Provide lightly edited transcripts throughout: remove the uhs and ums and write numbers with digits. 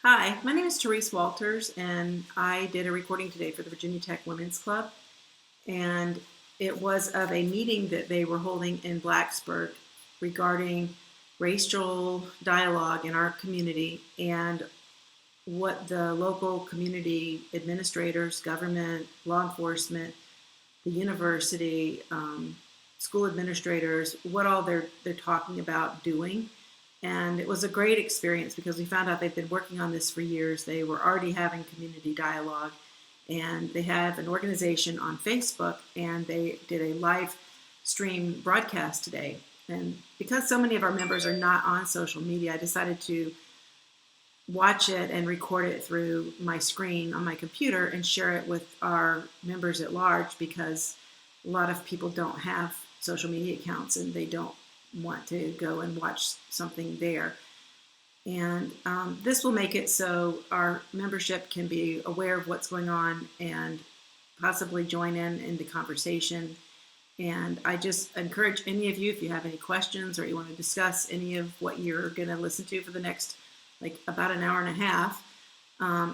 Hi, my name is Therese Walters, and I did a recording today for the Virginia Tech Women's Club. And it was of a meeting that they were holding in Blacksburg regarding racial dialogue in our community and what the local community administrators, government, law enforcement, the university, school administrators, what all they're talking about doing. And it was a great experience because we found out they've been working on this for years. They were already having community dialogue, and they have an organization on Facebook, and they did a live stream broadcast today. And because so many of our members are not on social media, I decided to watch it and record it through my screen on my computer and share it with our members at large, because a lot of people don't have social media accounts and they don't want to go and watch something there. And this will make it so our membership can be aware of what's going on and possibly join in the conversation. And I just encourage any of you, if you have any questions or you want to discuss any of what you're going to listen to for the next about an hour and a half,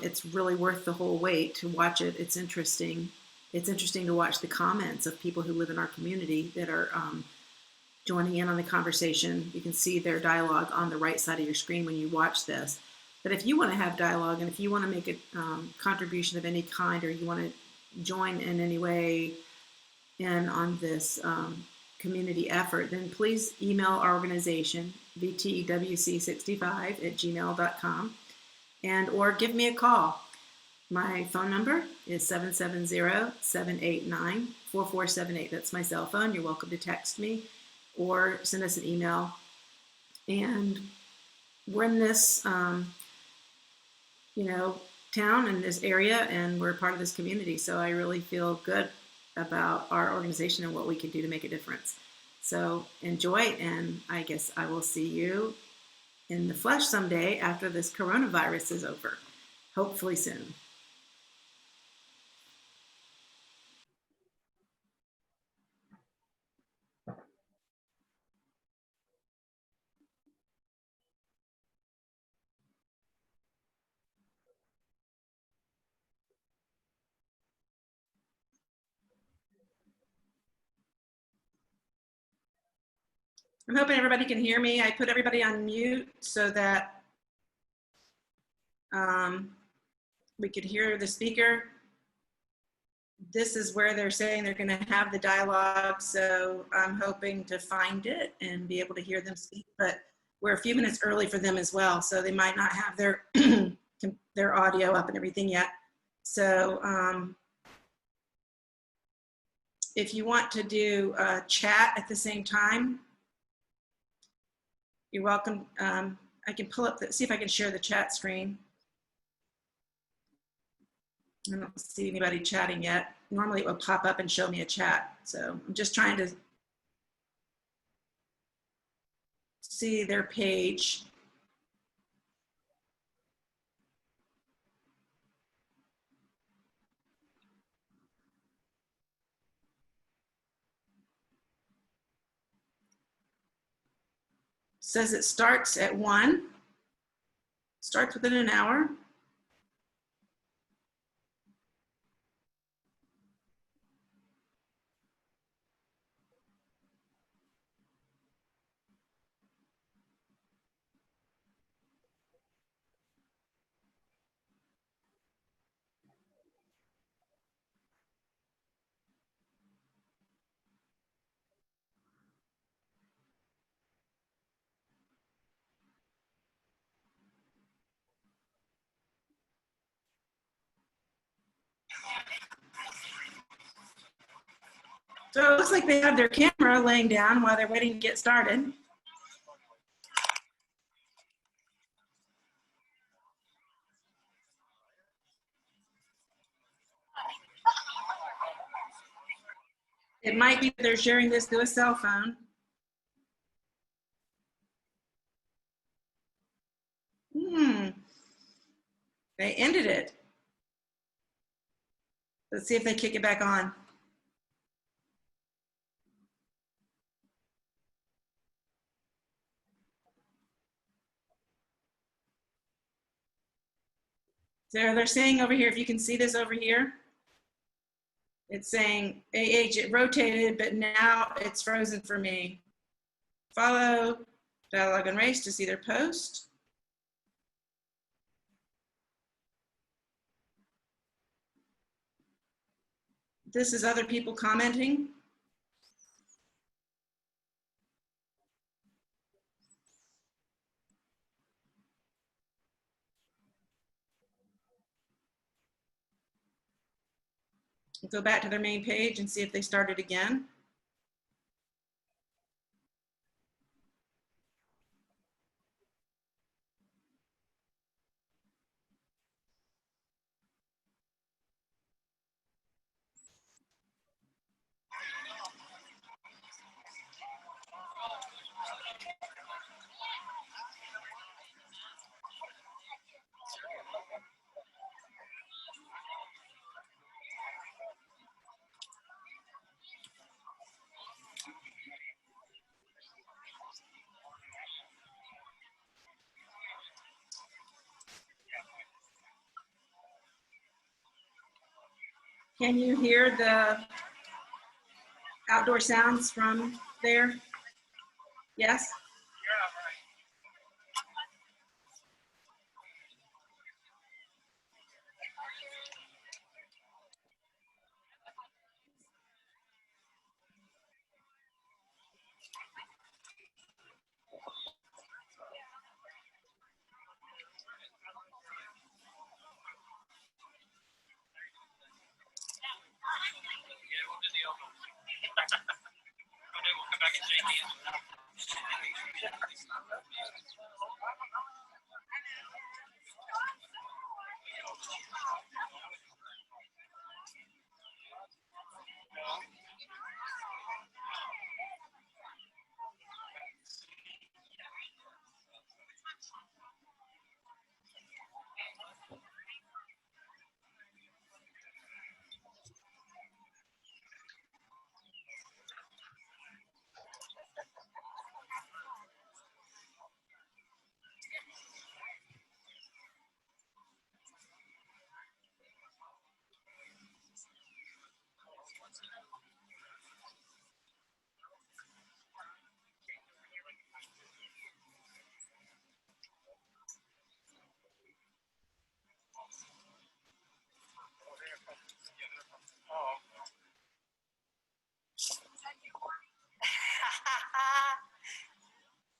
it's really worth the whole wait to watch it. It's interesting. It's interesting to watch the comments of people who live in our community that are joining in on the conversation. You can see their dialogue on the right side of your screen when you watch this. But if you want to have dialogue, and if you want to make a contribution of any kind, or you want to join in any way in on this community effort, then please email our organization, VTWC65@gmail.com, and or give me a call. My phone number is 770-789-4478. That's my cell phone. You're welcome to text me or send us an email. And we're in this, town, in this area, and we're part of this community. So I really feel good about our organization and what we can do to make a difference. So enjoy, and I guess I will see you in the flesh someday after this coronavirus is over, hopefully soon. I'm hoping everybody can hear me. I put everybody on mute so that we could hear the speaker. This is where they're saying they're going to have the dialogue, so I'm hoping to find it and be able to hear them speak, but we're a few minutes early for them as well, so they might not have their their audio up and everything yet. So if you want to do a chat at the same time, you're welcome. I can pull up, see if I can share the chat screen. I don't see anybody chatting yet. Normally it will pop up and show me a chat. So I'm just trying to see their page. Says it starts at 1, starts within an hour. So it looks like they have their camera laying down while they're waiting to get started. It might be they're sharing this through a cell phone. They ended it. Let's see if they kick it back on. So they're saying over here, if you can see this over here, it's saying AH, it rotated, but now it's frozen for me. Follow Dialogue and Race to see their post. This is other people commenting. Go back to their main page and see if they started again. Can you hear the outdoor sounds from there? Yes?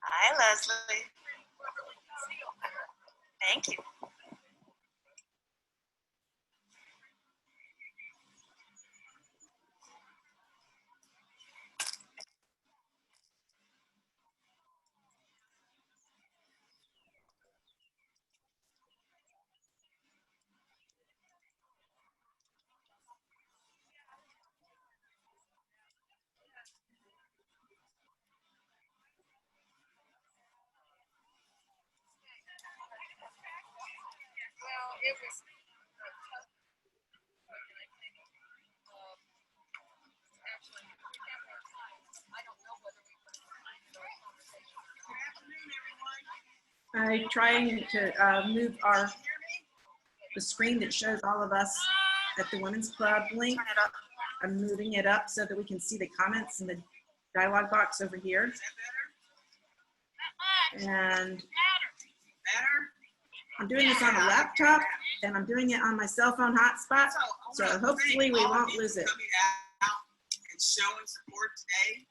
Hi, Leslie. Thank you. I'm trying to move the screen that shows all of us at the Women's Club link. I'm moving it up so that we can see the comments in the dialogue box over here. And I'm doing this on a laptop, and I'm doing it on my cell phone hotspot, so hopefully we won't lose it. And showing support today.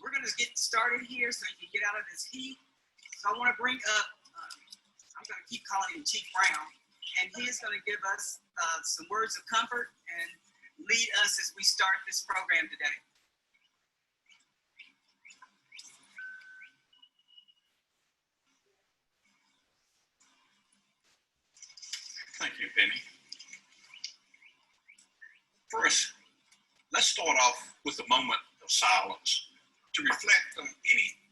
We're going to get started here so you can get out of this heat. So I want to bring up, I'm going to keep calling him Chief Brown, and he is going to give us some words of comfort and lead us as we start this program today. Thank you, Penny. First, let's start off with a moment of silence to reflect on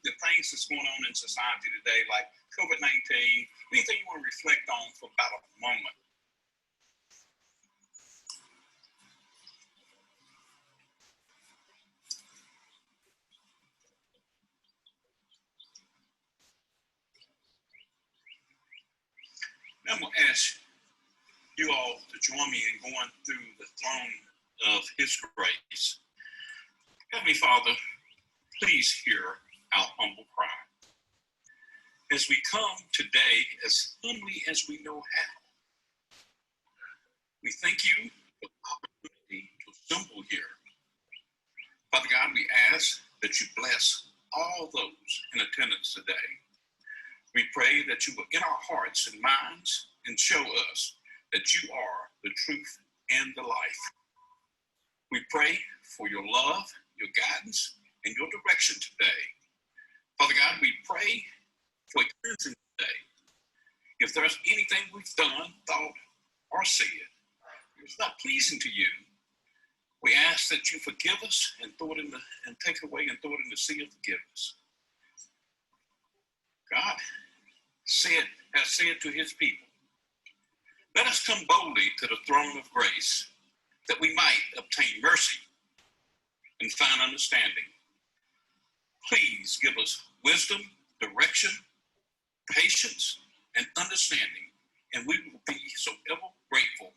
the things that's going on in society today, like COVID-19, anything you want to reflect on for about a moment. I'm going to ask you all to join me in going through the throne of His grace. Heavenly Father, please hear our humble cry. As we come today as humbly as we know how, we thank you for the opportunity to assemble here. Father God, we ask that you bless all those in attendance today. We pray that you will in our hearts and minds and show us that you are the truth and the life. We pray for your love, your guidance, and your direction today. Father God, we pray for cleansing today. If there's anything we've done, thought, or said, it's not pleasing to you, we ask that you forgive us and take it away and throw it in the sea of forgiveness. God has said to his people, let us come boldly to the throne of grace that we might obtain mercy and find understanding. Please give us wisdom, direction, patience, and understanding, and we will be so ever grateful.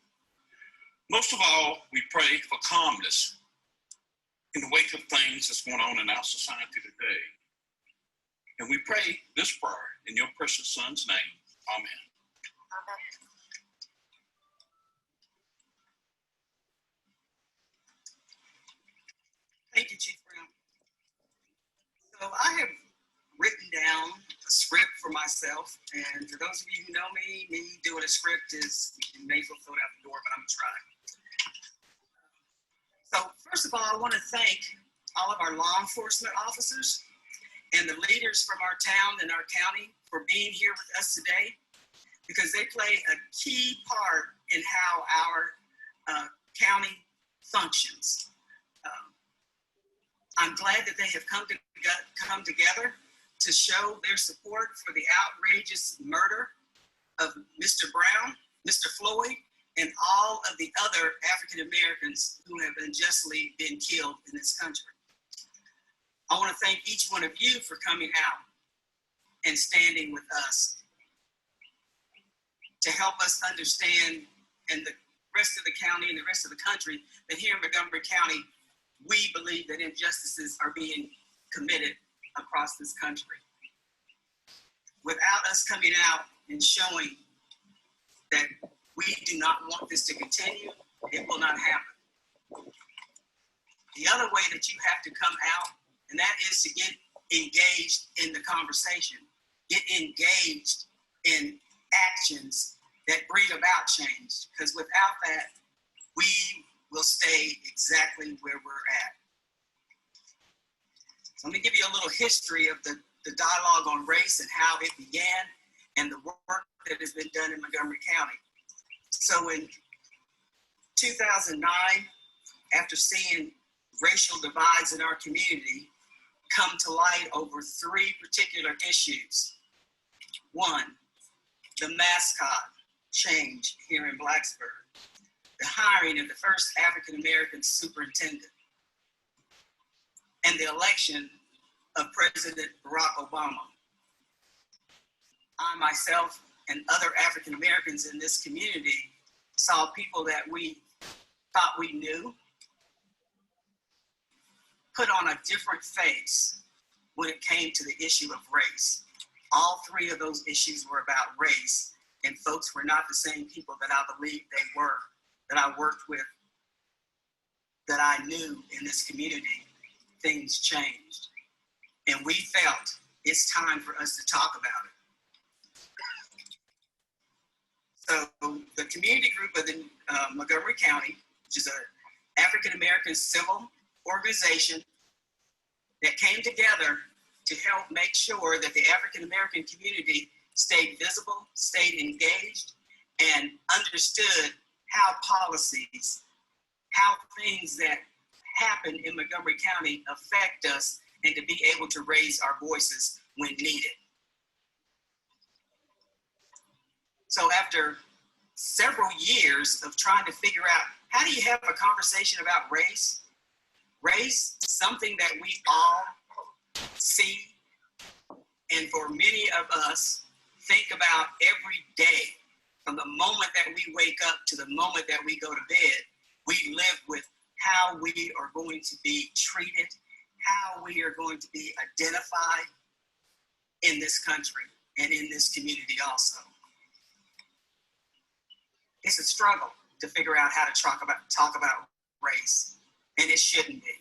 Most of all, we pray for calmness in the wake of things that's going on in our society today. And we pray this prayer in your precious Son's name. Amen. Thank you, Chief Brown. So I have written down a script for myself, and for those of you who know me doing a script is, you may fulfill it out the door, but I'm trying. So first of all, I want to thank all of our law enforcement officers and the leaders from our town and our county for being here with us today, because they play a key part in how our county functions. I'm glad that they have come together to show their support for the outrageous murder of Mr. Brown, Mr. Floyd, and all of the other African Americans who have unjustly been killed in this country. I want to thank each one of you for coming out and standing with us to help us understand, and the rest of the county and the rest of the country, that here in Montgomery County, we believe that injustices are being committed across this country. Without us coming out and showing that we do not want this to continue, it will not happen. The other way that you have to come out, and that is to get engaged in the conversation, get engaged in actions that bring about change, because without that, we will stay exactly where we're at. So let me give you a little history of the dialogue on race and how it began and the work that has been done in Montgomery County. So in 2009, after seeing racial divides in our community come to light over three particular issues. One, the mascot change here in Blacksburg, the hiring of the first African-American superintendent, and the election of President Barack Obama. I myself and other African-Americans in this community saw people that we thought we knew put on a different face when it came to the issue of race. All three of those issues were about race, and folks were not the same people that I believed they were, that I worked with, that I knew in this community. Things changed. And we felt it's time for us to talk about it. So the community group within Montgomery County, which is an African-American civil organization that came together to help make sure that the African-American community stayed visible, stayed engaged, and understood how policies, how things that happen in Montgomery County affect us, and to be able to raise our voices when needed. So after several years of trying to figure out, how do you have a conversation about race? Race, something that we all see, and for many of us, think about every day. From the moment that we wake up to the moment that we go to bed, we live with how we are going to be treated, how we are going to be identified in this country and in this community also. It's a struggle to figure out how to talk about race, and it shouldn't be.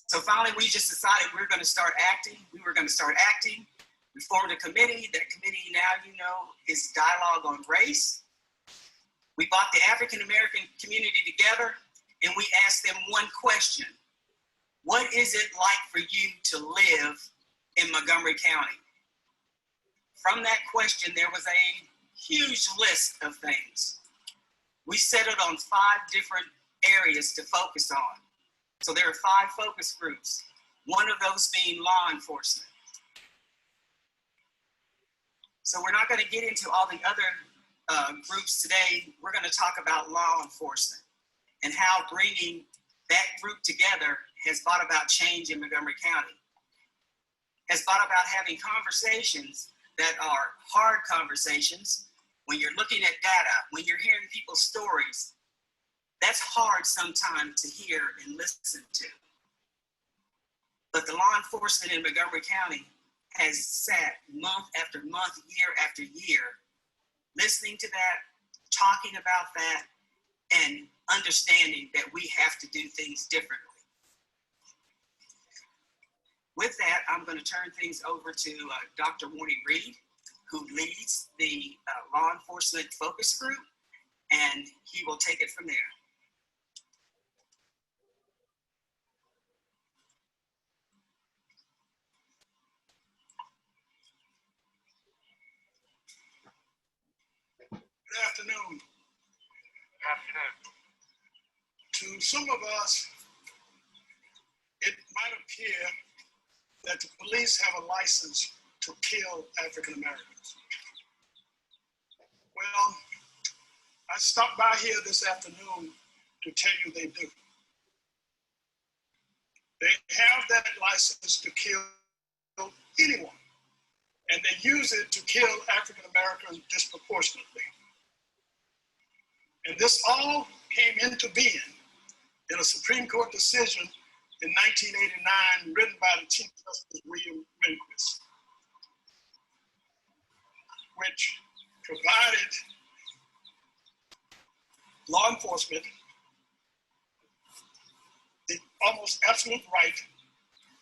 So finally, we just decided we were going to start acting. We were going to start acting. We formed a committee. That committee now, you know, is Dialogue on Race. We brought the African American community together and we asked them one question. What is it like for you to live in Montgomery County? From that question, there was a huge list of things. We settled on 5 different areas to focus on. So there are 5 focus groups, one of those being law enforcement. So we're not going to get into all the other groups today. We're going to talk about law enforcement and how bringing that group together has brought about change in Montgomery County, has brought about having conversations that are hard conversations. When you're looking at data, when you're hearing people's stories, that's hard sometimes to hear and listen to. But the law enforcement in Montgomery County has sat month after month, year after year, listening to that, talking about that, and understanding that we have to do things differently. With that, I'm going to turn things over to Dr. Wornie Reed, who leads the law enforcement focus group, and he will take it from there. Good afternoon. To some of us, it might appear that the police have a license to kill African Americans. Well, I stopped by here this afternoon to tell you they do. They have that license to kill anyone, and they use it to kill African Americans disproportionately. And this all came into being in a Supreme Court decision in 1989 written by the Chief Justice William Rehnquist, which provided law enforcement the almost absolute right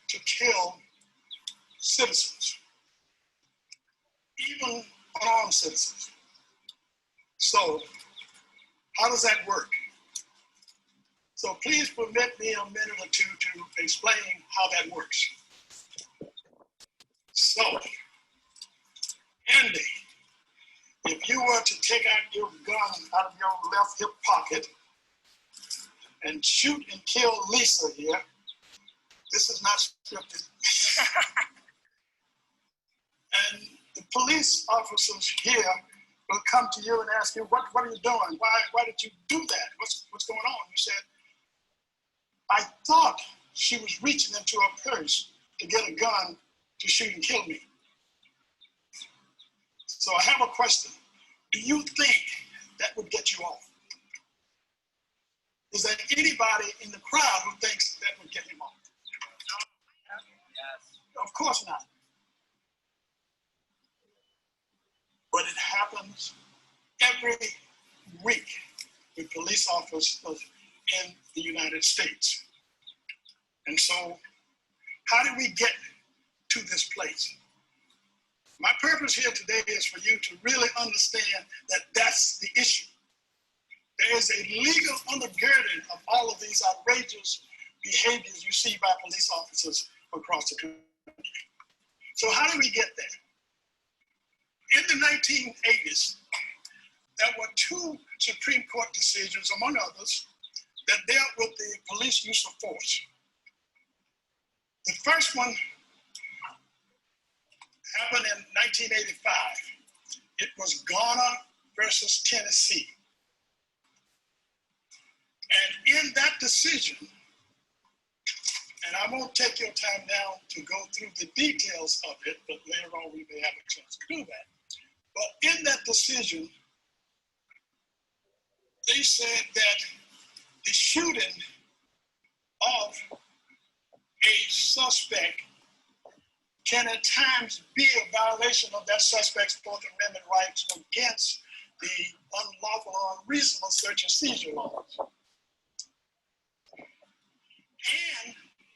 to kill citizens, even unarmed citizens. So, how does that work? So please permit me a minute or two to explain how that works. So, Andy, if you were to take out your gun out of your left hip pocket and shoot and kill Lisa here, this is not scripted. And the police officers here will come to you and ask you, what are you doing? Why did you do that? What's going on? You said, I thought she was reaching into her purse to get a gun to shoot and kill me. So I have a question. Do you think that would get you off? Is there anybody in the crowd who thinks that would get him off? Yes. Of course not. But it happens every week with police officers in the United States. And so, how did we get to this place? My purpose here today is for you to really understand that that's the issue. There is a legal undergirding of all of these outrageous behaviors you see by police officers across the country. So how did we get there? In the 1980s, there were 2 Supreme Court decisions, among others, that dealt with the police use of force. The first one happened in 1985. It was Garner versus Tennessee. And in that decision, and I won't take your time now to go through the details of it, but later on we may have a chance to do that. But in that decision, they said that the shooting of a suspect can at times be a violation of that suspect's Fourth Amendment rights against the unlawful or unreasonable search and seizure laws. And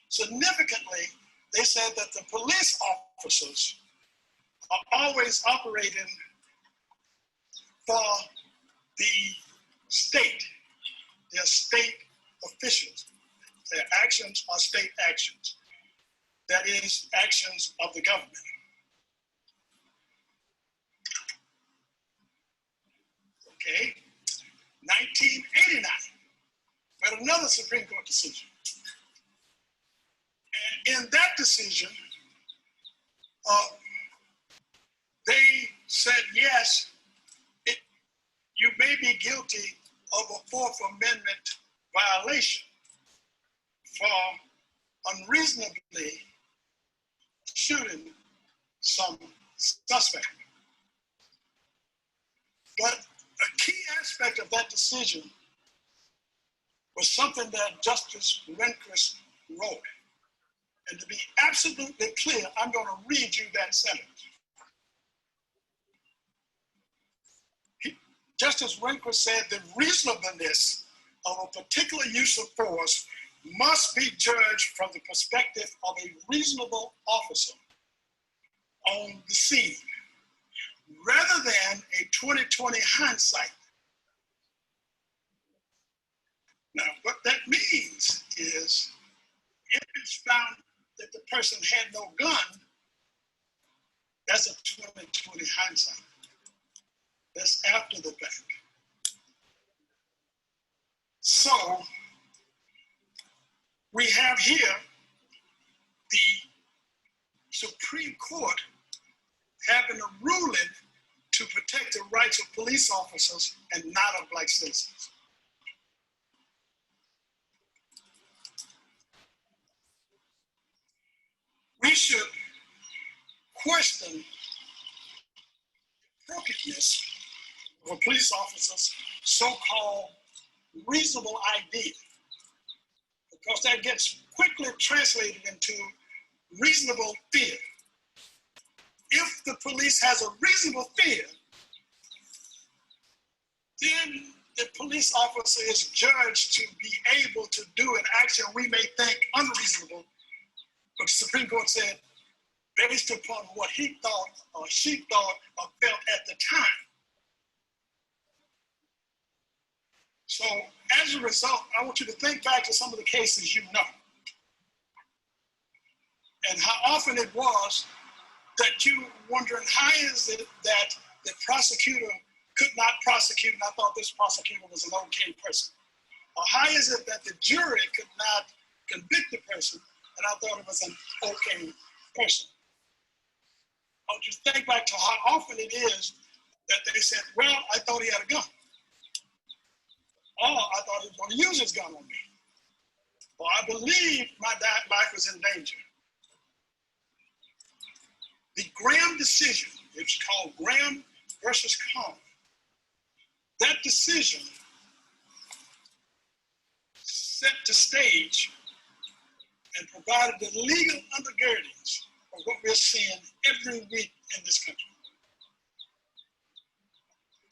significantly, they said that the police officers are always operating for the state. They're state officials. Their actions are state actions. That is, actions of the government. Okay, 1989, we had another Supreme Court decision. And in that decision, they said, yes, you may be guilty of a Fourth Amendment violation for unreasonably shooting some suspect. But a key aspect of that decision was something that Justice Rehnquist wrote. And to be absolutely clear, I'm going to read you that sentence. Justice Rehnquist said the reasonableness of a particular use of force must be judged from the perspective of a reasonable officer on the scene, rather than a 20/20 hindsight. Now, what that means is, if it's found that the person had no gun, that's a 20/20 hindsight. That's after the fact. So, we have here the Supreme Court having a ruling to protect the rights of police officers and not of black citizens. We should question the appropriateness of a police officer's so-called reasonable idea, because that gets quickly translated into reasonable fear. If the police has a reasonable fear, then the police officer is judged to be able to do an action we may think unreasonable, but the Supreme Court said, based upon what he thought or she thought or felt at the time. So as a result, I want you to think back to some of the cases you know, and how often it was that you wondering, how is it that the prosecutor could not prosecute, and I thought this prosecutor was an okay person? Or how is it that the jury could not convict the person, and I thought it was an okay person? I want you to think back to how often it is that they said, well, I thought he had a gun. Or I thought he was going to use his gun on me. Or I believe my life was in danger. The Graham decision, it's called Graham versus Cohn. That decision set the stage and provided the legal undergirdings of what we're seeing every week in this country.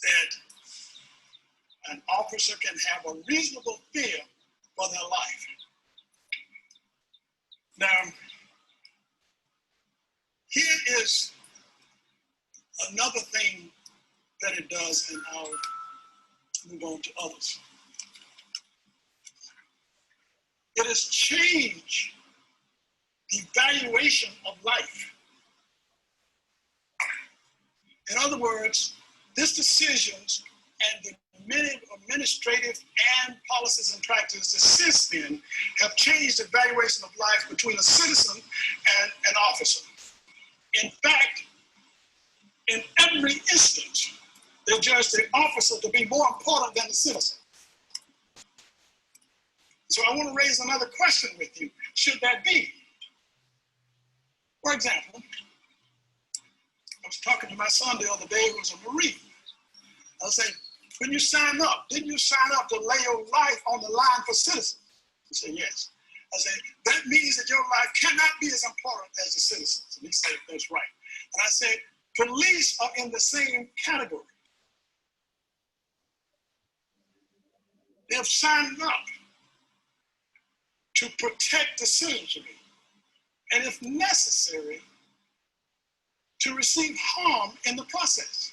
That an officer can have a reasonable fear for their life. Now, here is another thing that it does, and I'll move on to others. It has changed the valuation of life. In other words, these decisions and the many administrative and policies and practices since then have changed the valuation of life between a citizen and an officer. In fact, in every instance, they judge the officer to be more important than the citizen. So I want to raise another question with you. Should that be? For example, was talking to my son the other day, who was a Marine. I said, when you sign up, didn't you sign up to lay your life on the line for citizens? He said, yes. I said, that means that your life cannot be as important as the citizens. And he said, that's right. And I said, police are in the same category. They have signed up to protect the citizenry, and if necessary, to receive harm in the process.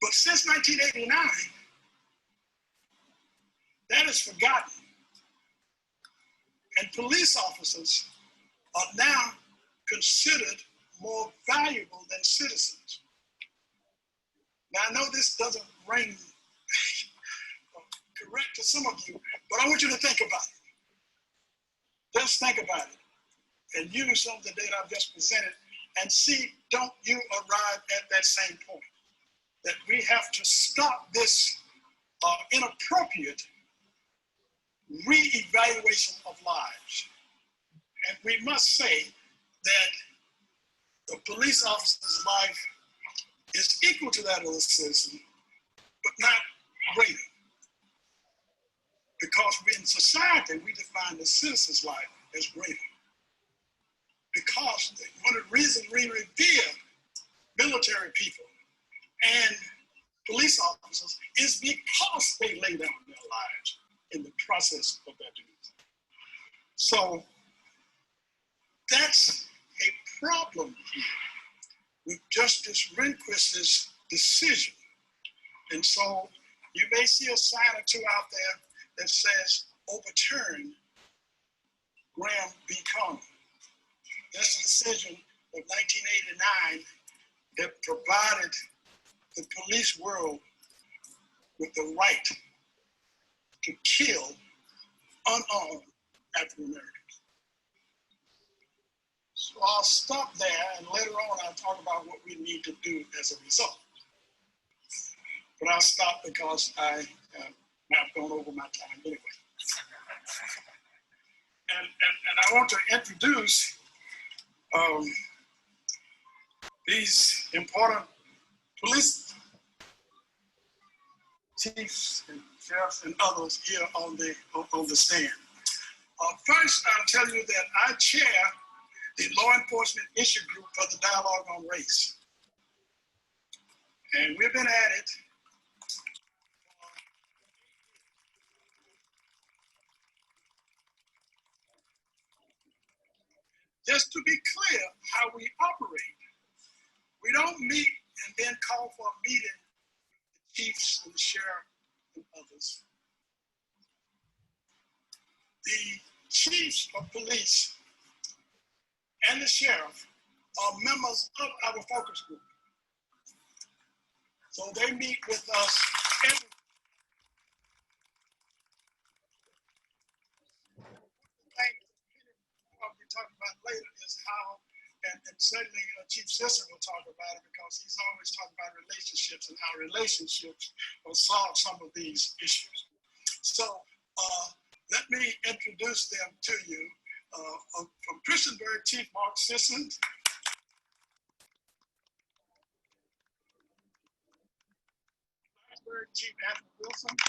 But since 1989, that is forgotten. And police officers are now considered more valuable than citizens. Now, I know this doesn't ring correct to some of you, but I want you to think about it. Just think about it and use some of the data I've just presented and see, don't you arrive at that same point? That we have to stop this inappropriate re-evaluation of lives. And we must say that the police officer's life is equal to that of a citizen, but not greater. Because in society, we define the citizen's life as greater. Because one of the reasons we revere military people and police officers is because they lay down their lives in the process of their duties. So that's a problem here with Justice Rehnquist's decision. And so you may see a sign or two out there that says overturn Graham v. Conner. That's the decision of 1989 that provided the police world with the right to kill unarmed African Americans. So I'll stop there, and later on I'll talk about what we need to do as a result. But I'll stop because I have gone over my time anyway. And I want to introduce these important police chiefs and sheriffs and others here on the stand. First, I'll tell you that I chair the Law Enforcement Issue Group for the Dialogue on Race. And we've been at it just to be clear how we operate. We don't meet and then call for a meeting with the chiefs and the sheriff and others. The chiefs of police and the sheriff are members of our focus group. So they meet with us every thing we'll be talking about later is how, and certainly Chief Sisson will talk about it because he's always talking about relationships and how relationships will solve some of these issues. So let me introduce them to you. From Christiansburg, Chief Mark Sisson. Blacksburg, Chief Anthony Wilson. The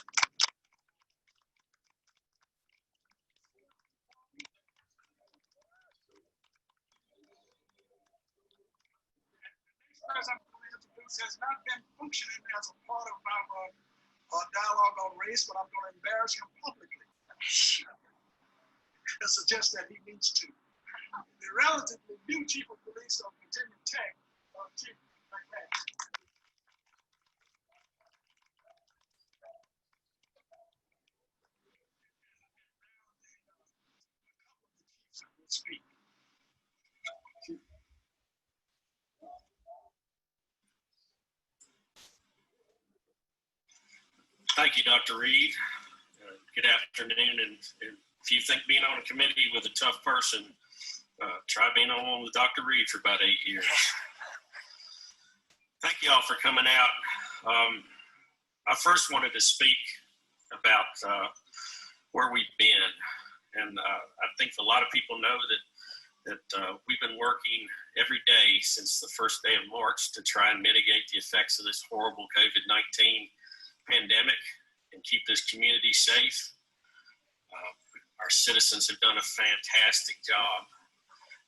next person I'm going to introduce has not been functioning as a part of our dialogue on race, but I'm going to embarrass him publicly and suggest that he needs to. The relatively new Chief of Police of Virginia Tech, Chief McMahon. Speak. Thank you, Dr. Reed. Good afternoon. And if you think being on a committee with a tough person, try being on one with Dr. Reed for about 8 years. Thank you all for coming out. I first wanted to speak about where we've been. And I think a lot of people know that we've been working every day since the first day of March to try and mitigate the effects of this horrible COVID-19 pandemic and keep this community safe. Our citizens have done a fantastic job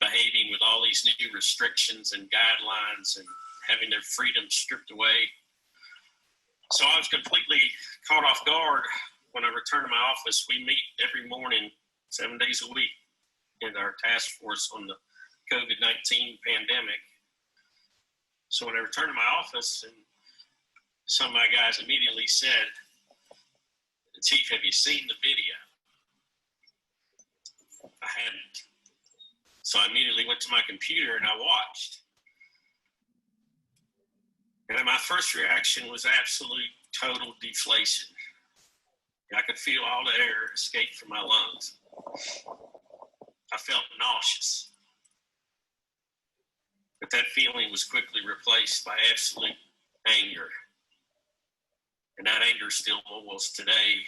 behaving with all these new restrictions and guidelines and having their freedom stripped away. So I was completely caught off guard when I returned to my office. We meet every morning, 7 days a week, in our task force on the COVID-19 pandemic. So when I returned to my office, and some of my guys immediately said, "Chief, have you seen the video?" I hadn't. So I immediately went to my computer and I watched. And my first reaction was absolute total deflation. I could feel all the air escape from my lungs. I felt nauseous. But that feeling was quickly replaced by absolute anger. And that anger still was today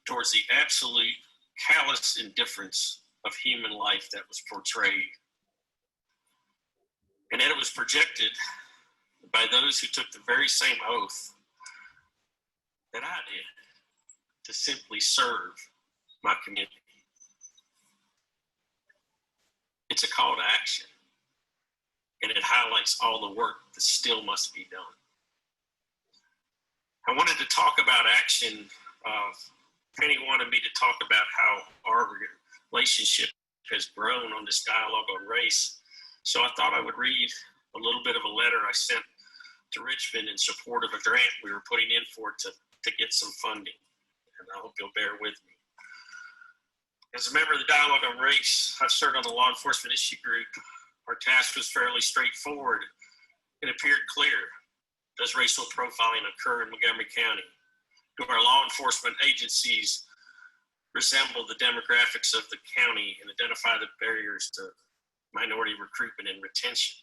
towards the absolute callous indifference of human life that was portrayed. And that it was projected by those who took the very same oath that I did to simply serve my community. It's a call to action, and it highlights all the work that still must be done. I wanted to talk about action. Penny wanted me to talk about how our relationship has grown on this dialogue on race. So I thought I would read a little bit of a letter I sent to Richmond in support of a grant we were putting in for to get some funding. And I hope you'll bear with me. As a member of the Dialogue on Race, I've served on the law enforcement issue group. Our task was fairly straightforward. It appeared clear. Does racial profiling occur in Montgomery County? Do our law enforcement agencies resemble the demographics of the county and identify the barriers to minority recruitment and retention?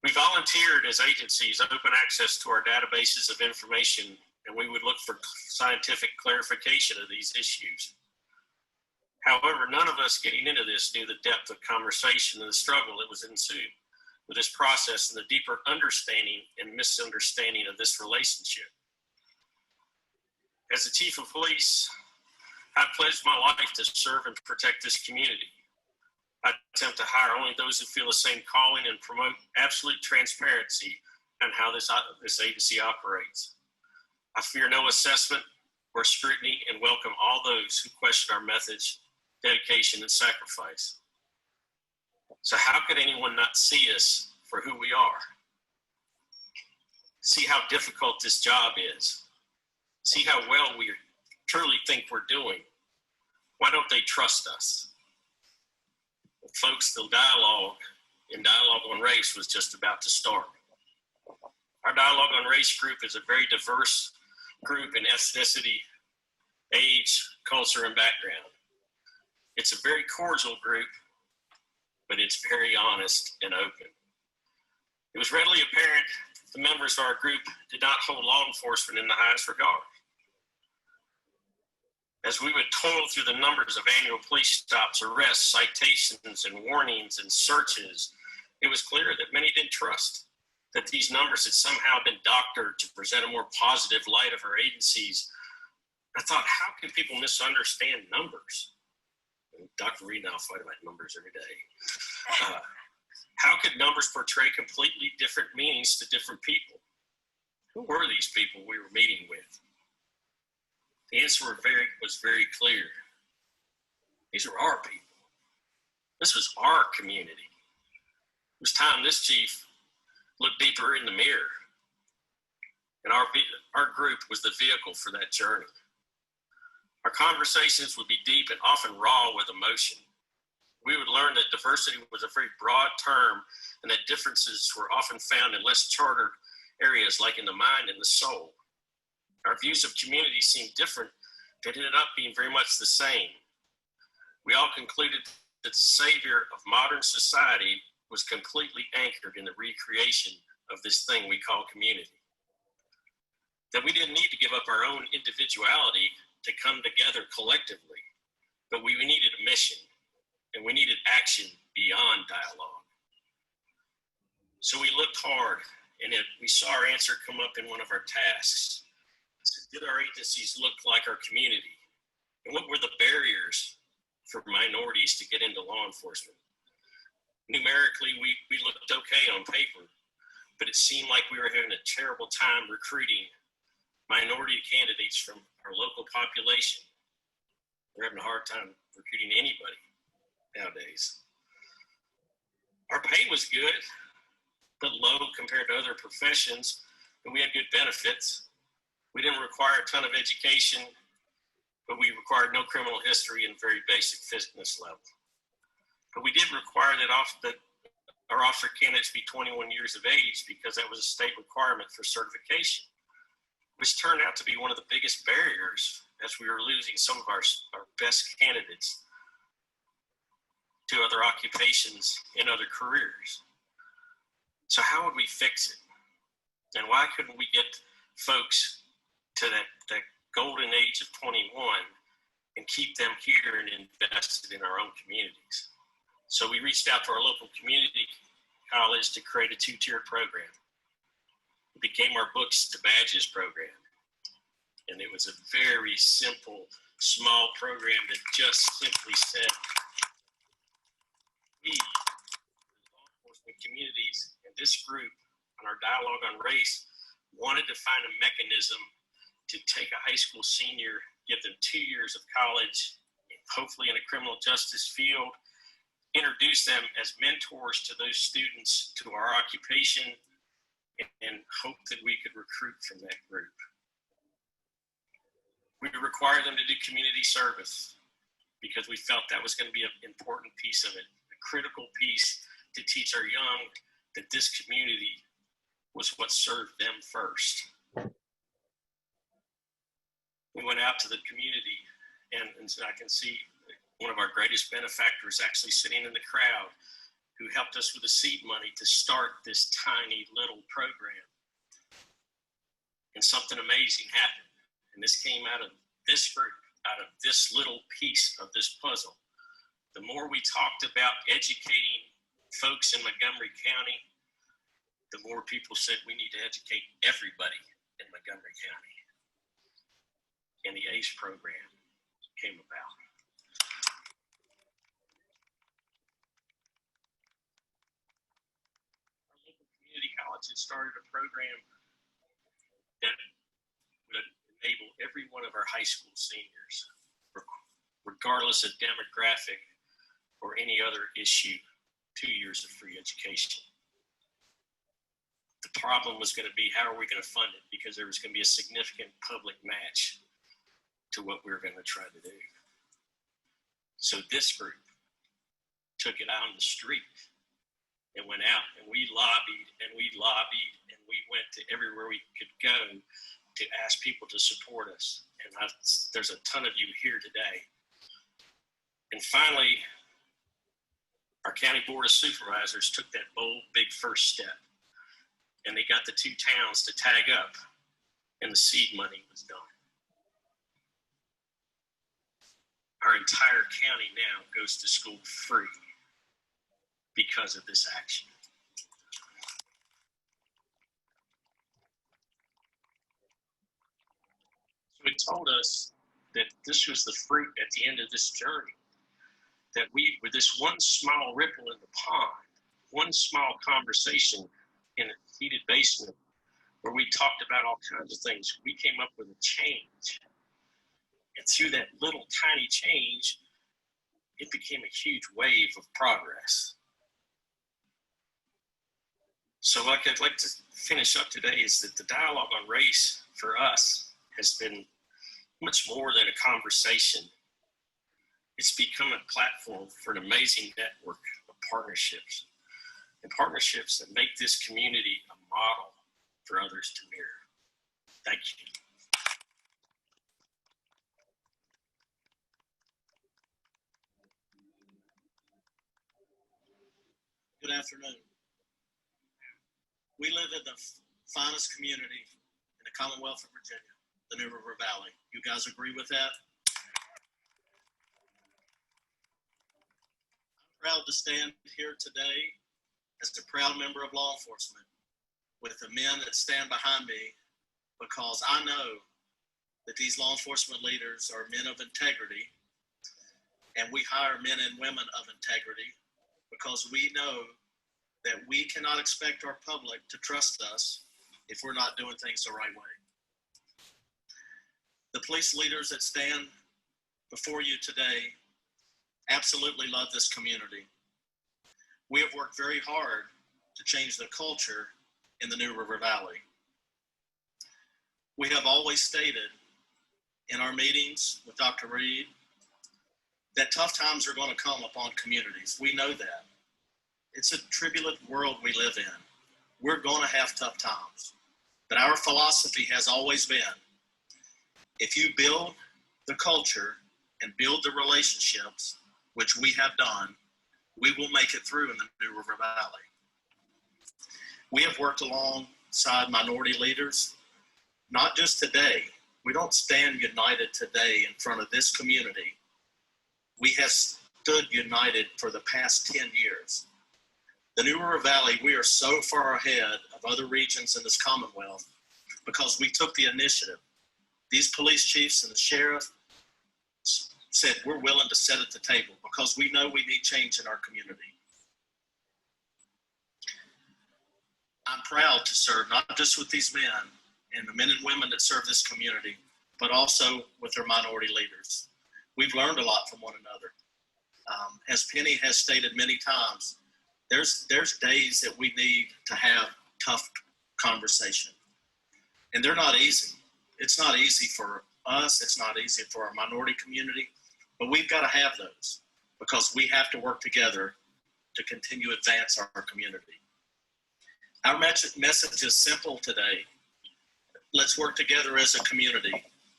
We volunteered as agencies open access to our databases of information, and we would look for scientific clarification of these issues. However, none of us getting into this knew the depth of conversation and the struggle that was ensued with this process and the deeper understanding and misunderstanding of this relationship. As the chief of police, I pledged my life to serve and protect this community. I attempt to hire only those who feel the same calling and promote absolute transparency on how this agency operates. I fear no assessment or scrutiny and welcome all those who question our methods, dedication, and sacrifice. So how could anyone not see us for who we are? See how difficult this job is. See how well we truly think we're doing. Why don't they trust us? Well, folks, the dialogue on race was just about to start. Our Dialogue on Race group is a very diverse group in ethnicity, age, culture, and background. It's a very cordial group, but it's very honest and open. It was readily apparent the members of our group did not hold law enforcement in the highest regard. As we would toil through the numbers of annual police stops, arrests, citations, and warnings and searches, it was clear that many didn't trust that these numbers had somehow been doctored to present a more positive light of our agencies. I thought, how can people misunderstand numbers? And Dr. Reed and I fight about numbers every day. How could numbers portray completely different meanings to different people? Who were these people we were meeting with? The answer was very clear. These are our people. This was our community. It was time this chief looked deeper in the mirror. And our group was the vehicle for that journey. Our conversations would be deep and often raw with emotion. We would learn that diversity was a very broad term and that differences were often found in less chartered areas like in the mind and the soul. Our views of community seemed different, but ended up being very much the same. We all concluded that the savior of modern society was completely anchored in the recreation of this thing we call community. That we didn't need to give up our own individuality to come together collectively, but we needed a mission. and we needed action beyond dialogue. So we looked hard, and we saw our answer come up in one of our tasks. So did our agencies look like our community? And what were the barriers for minorities to get into law enforcement? Numerically, we looked okay on paper, but it seemed like we were having a terrible time recruiting minority candidates from our local population. We're having a hard time recruiting anybody nowadays. Our pay was good, but low compared to other professions, but we had good benefits. We didn't require a ton of education, but we required no criminal history and very basic fitness level. But we did require that our officer candidates be 21 years of age because that was a state requirement for certification, which turned out to be one of the biggest barriers as we were losing some of our best candidates to other occupations and other careers. So how would we fix it? And why couldn't we get folks to that golden age of 21 and keep them here and invested in our own communities? So we reached out to our local community college to create a 2-tiered program. It became our Books to Badges program. And it was a very simple, small program that just simply said, we, law enforcement communities, and this group on our dialogue on race wanted to find a mechanism to take a high school senior, give them 2 years of college, hopefully in a criminal justice field, introduce them as mentors to those students, to our occupation, and hope that we could recruit from that group. We required them to do community service because we felt that was going to be an important piece of it, a critical piece to teach our young that this community was what served them first. We went out to the community, and so I can see one of our greatest benefactors actually sitting in the crowd who helped us with the seed money to start this tiny little program. And something amazing happened. And this came out of this group, out of this little piece of this puzzle. The more we talked about educating folks in Montgomery County, the more people said we need to educate everybody in Montgomery County. And the ACE program came about. Our local community college had started a program that would enable every one of our high school seniors, regardless of demographic or any other issue, 2 years of free education. The problem was going to be, how are we going to fund it? Because there was going to be a significant public match to what we were going to try to do. So this group took it out on the street and went out, and we lobbied and we lobbied, and we went to everywhere we could go to ask people to support us. And there's a ton of you here today. And finally, our county board of supervisors took that bold, big first step, and they got the 2 towns to tag up, and the seed money was done. Our entire county now goes to school free because of this action. So it told us that this was the fruit at the end of this journey, that we, with this one small ripple in the pond, one small conversation in a heated basement where we talked about all kinds of things, we came up with a change. And through that little tiny change, it became a huge wave of progress. So what I'd like to finish up today is that the dialogue on race for us has been much more than a conversation. It's become a platform for an amazing network of partnerships, and partnerships that make this community a model for others to mirror. Thank you. Good afternoon. We live in the finest community in the Commonwealth of Virginia, the New River Valley. You guys agree with that? Proud to stand here today as a proud member of law enforcement with the men that stand behind me, because I know that these law enforcement leaders are men of integrity, and we hire men and women of integrity because we know that we cannot expect our public to trust us if we're not doing things the right way. The police leaders that stand before you today absolutely love this community. We have worked very hard to change the culture in the New River Valley. We have always stated in our meetings with Dr. Reed that tough times are going to come upon communities. We know that. It's a turbulent world we live in. We're going to have tough times. But our philosophy has always been, if you build the culture and build the relationships, which we have done, we will make it through in the New River Valley. We have worked alongside minority leaders, not just today. We don't stand united today in front of this community. We have stood united for the past 10 years. The New River Valley, we are so far ahead of other regions in this Commonwealth because we took the initiative. These police chiefs and the sheriff said we're willing to sit at the table because we know we need change in our community. I'm proud to serve not just with these men and the men and women that serve this community, but also with their minority leaders. We've learned a lot from one another. As Penny has stated many times, there's days that we need to have tough conversation. And they're not easy. It's not easy for us. It's not easy for our minority community, but we've got to have those because we have to work together to continue to advance our community. Our message is simple today. Let's work together as a community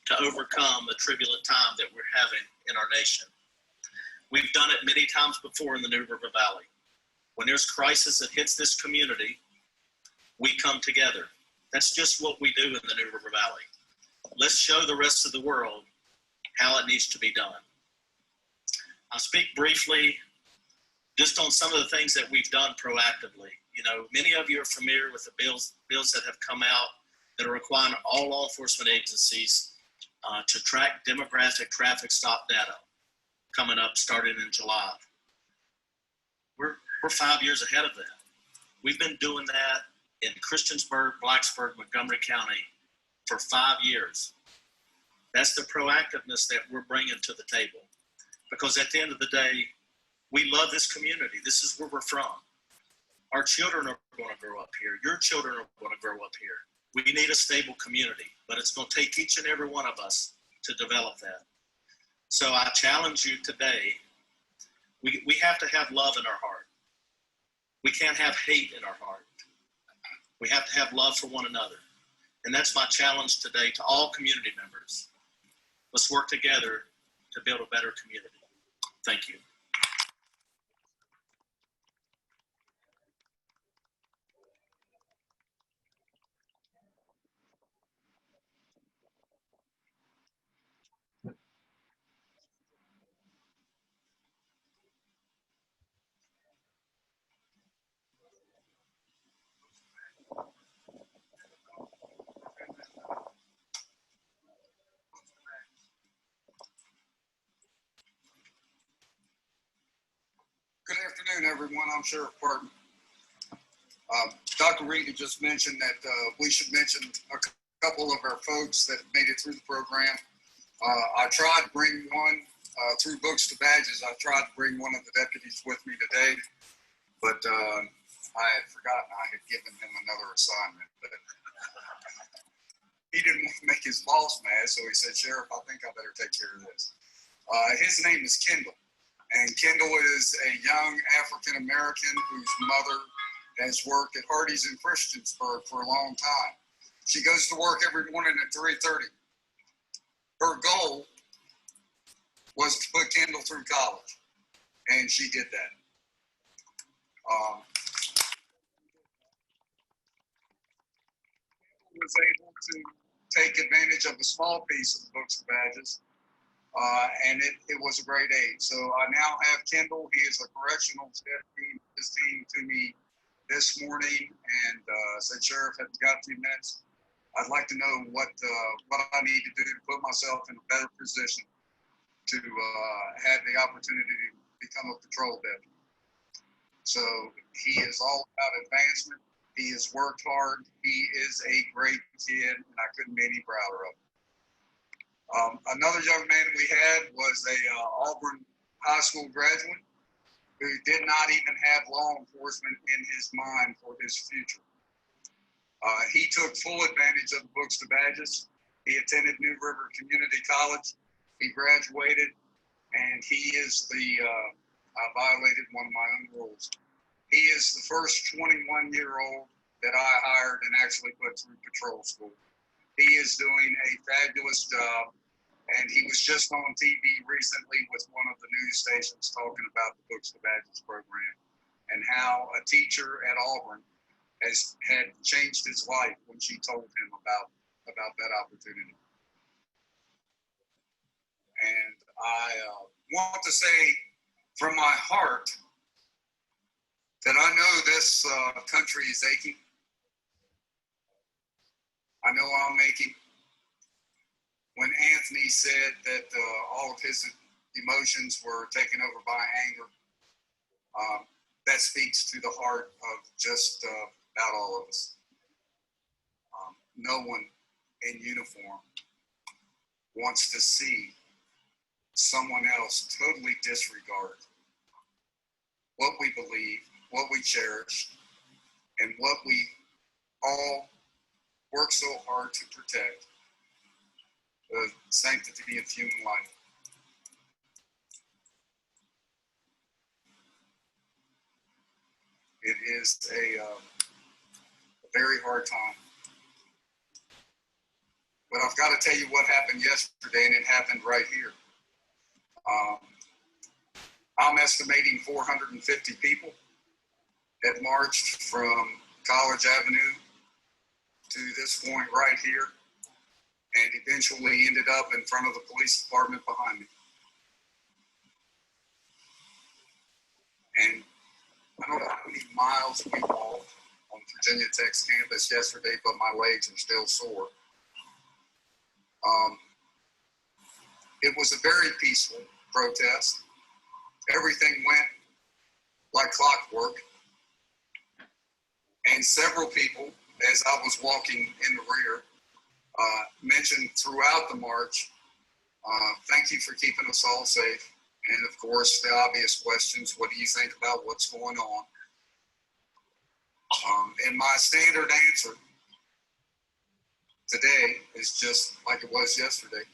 to overcome the turbulent time that we're having in our nation. We've done it many times before in the New River Valley. When there's crisis that hits this community, we come together. That's just what we do in the New River Valley. Let's show the rest of the world how it needs to be done. I'll speak briefly just on some of the things that we've done proactively. You know, many of you are familiar with the bills that have come out that are requiring all law enforcement agencies to track demographic traffic stop data coming up starting in July. We're 5 years ahead of that. We've been doing that in Christiansburg, Blacksburg, Montgomery County for 5 years. That's the proactiveness that we're bringing to the table. Because at the end of the day, we love this community. This is where we're from. Our children are going to grow up here. Your children are going to grow up here. We need a stable community, but it's going to take each and every one of us to develop that. So I challenge you today, we have to have love in our heart. We can't have hate in our heart. We have to have love for one another. And that's my challenge today to all community members. Let's work together to build a better community. Thank you. Good afternoon, everyone. I'm Sheriff Barber. Dr. Reed had just mentioned that we should mention a couple of our folks that made it through the program. I tried to bring one through Books to Badges. I tried to bring one of the deputies with me today, but I had forgotten I had given him another assignment. But he didn't want to make his boss mad, so he said, "Sheriff, I think I better take care of this." His name is Kendall. And Kendall is a young African-American whose mother has worked at Hardee's in Christiansburg for a long time. She goes to work every morning at 3:30. Her goal was to put Kendall through college, and she did that. Was able to take advantage of a small piece of the Books and Badges and it was a great aid. So I now have Kendall. He is a correctional deputy. His team to me this morning and said, Sheriff, have you got a few minutes? I'd like to know what I need to do to put myself in a better position to have the opportunity to become a patrol deputy. So he is all about advancement. He has worked hard. He is a great kid, and I couldn't be any prouder of him. Another young man we had was a Auburn High School graduate who did not even have law enforcement in his mind for his future. He took full advantage of the books to badges. He attended New River Community College. He graduated, and he is I violated one of my own rules. He is the first 21-year-old that I hired and actually put through patrol school. He is doing a fabulous job, and he was just on TV recently with one of the news stations talking about the Books to Badges program and how a teacher at Auburn had changed his life when she told him about that opportunity. And I want to say from my heart that I know this country is aching. I know I'm aching. When Anthony said that all of his emotions were taken over by anger, that speaks to the heart of just about all of us. No one in uniform wants to see someone else totally disregard what we believe, what we cherish, and what we all work so hard to protect, the sanctity of human life. It is a very hard time. But I've got to tell you what happened yesterday, and it happened right here. I'm estimating 450 people that marched from College Avenue to this point right here, and eventually ended up in front of the police department behind me. And I don't know how many miles we walked on Virginia Tech's campus yesterday, but my legs are still sore. It was a very peaceful protest. Everything went like clockwork. And several people, as I was walking in the rear, mentioned throughout the march, thank you for keeping us all safe. And of course, the obvious questions, what do you think about what's going on? And my standard answer today is just like it was yesterday.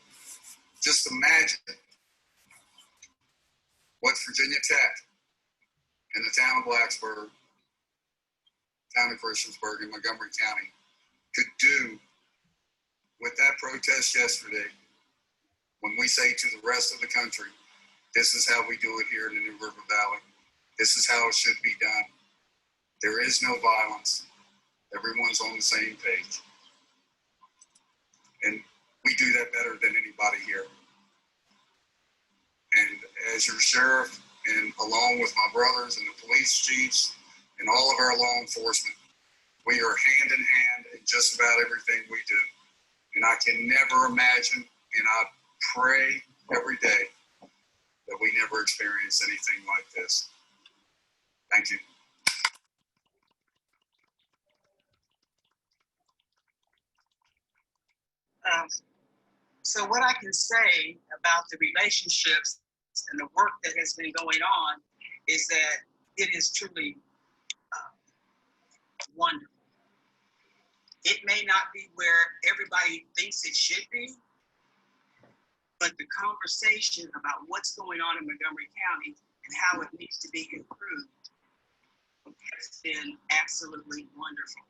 Just imagine what Virginia Tech and the town of Blacksburg, town of Christiansburg in Montgomery County could do with that protest yesterday when we say to the rest of the country, this is how we do it here in the New River Valley. This is how it should be done. There is no violence. Everyone's on the same page. And we do that better than anybody here. And as your sheriff, and along with my brothers and the police chiefs and all of our law enforcement, we are hand in hand in just about everything we do. And I can never imagine, and I pray every day that we never experience anything like this. Thank you. So what I can say about the relationships and the work that has been going on is that it is truly wonderful. It may not be where everybody thinks it should be, but the conversation about what's going on in Montgomery County and how it needs to be improved has been absolutely wonderful.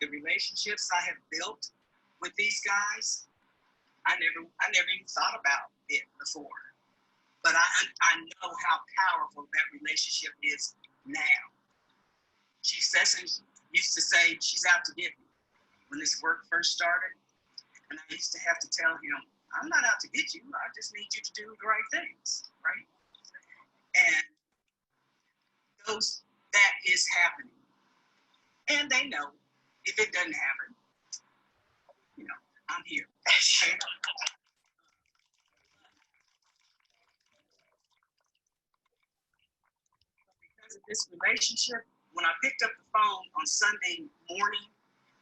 The relationships I have built with these guys, I never even thought about it before. But I know how powerful that relationship is now. Chief Sessions used to say she's out to get me when this work first started. And I used to have to tell him, I'm not out to get you. I just need you to do the right things, right? And that is happening. And they know if it doesn't happen, I'm here. Because of this relationship, when I picked up the phone on Sunday morning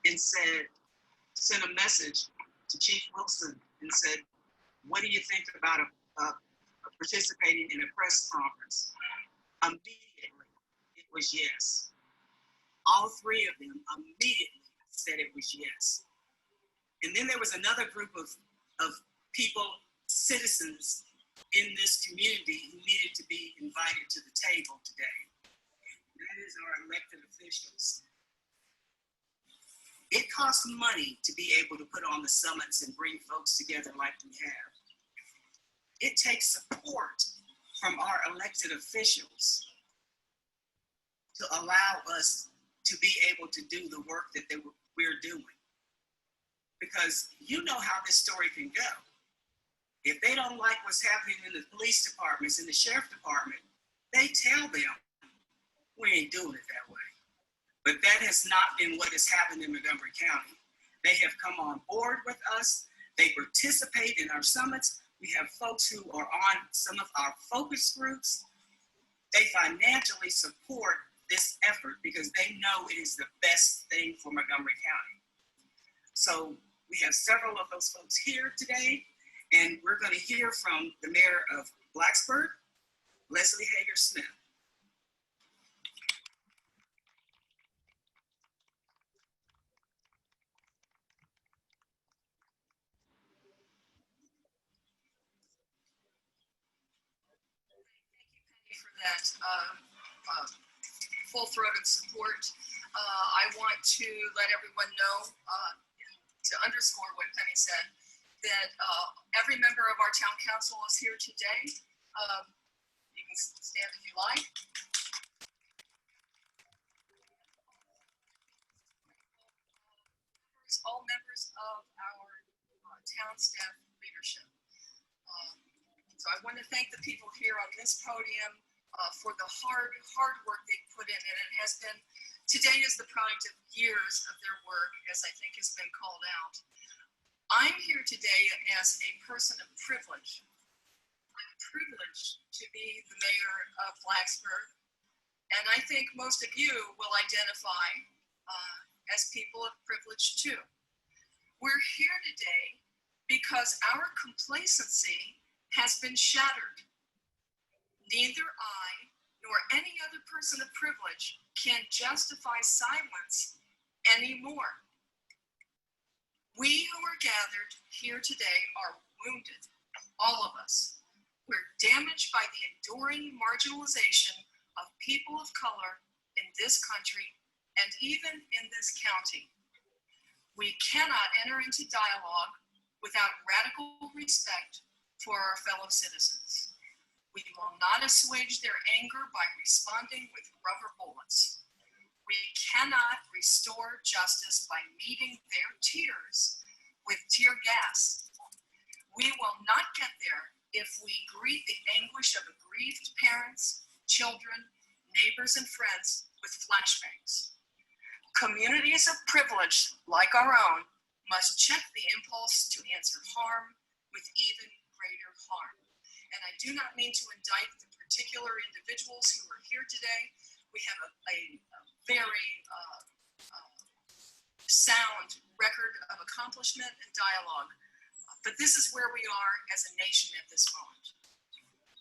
and sent a message to Chief Wilson and said, what do you think about participating in a press conference? Immediately, it was yes. All three of them immediately said it was yes. And then there was another group of people, citizens in this community who needed to be invited to the table today. That is our elected officials. It costs money to be able to put on the summits and bring folks together like we have. It takes support from our elected officials to allow us to be able to do the work that we're doing. Because you know how this story can go. If they don't like what's happening in the police departments, in the sheriff department, they tell them, we ain't doing it that way. But that has not been what has happened in Montgomery County. They have come on board with us. They participate in our summits. We have folks who are on some of our focus groups. They financially support this effort because they know it is the best thing for Montgomery County. So we have several of those folks here today, and we're going to hear from the mayor of Blacksburg, Leslie Hager-Smith. For that full-throated support. I want to let everyone know, to underscore what Penny said, that every member of our town council is here today. You can stand if you like. All members of our town staff leadership. So I want to thank the people here on this podium for the hard work they put in. And it has been, today is the product of years of their work, as I think has been called out. I'm here today as a person of privilege. I'm privileged to be the mayor of Blacksburg. And I think most of you will identify as people of privilege too. We're here today because our complacency has been shattered. Neither I nor any other person of privilege can justify silence anymore. We who are gathered here today are wounded, all of us. We're damaged by the enduring marginalization of people of color in this country and even in this county. We cannot enter into dialogue without radical respect for our fellow citizens. We will not assuage their anger by responding with rubber bullets. We cannot restore justice by meeting their tears with tear gas. We will not get there if we greet the anguish of aggrieved parents, children, neighbors, and friends with flashbangs. Communities of privilege, like our own, must check the impulse to answer harm with even greater harm. And I do not mean to indict the particular individuals who are here today. We have a very sound record of accomplishment and dialogue. But this is where we are as a nation at this moment.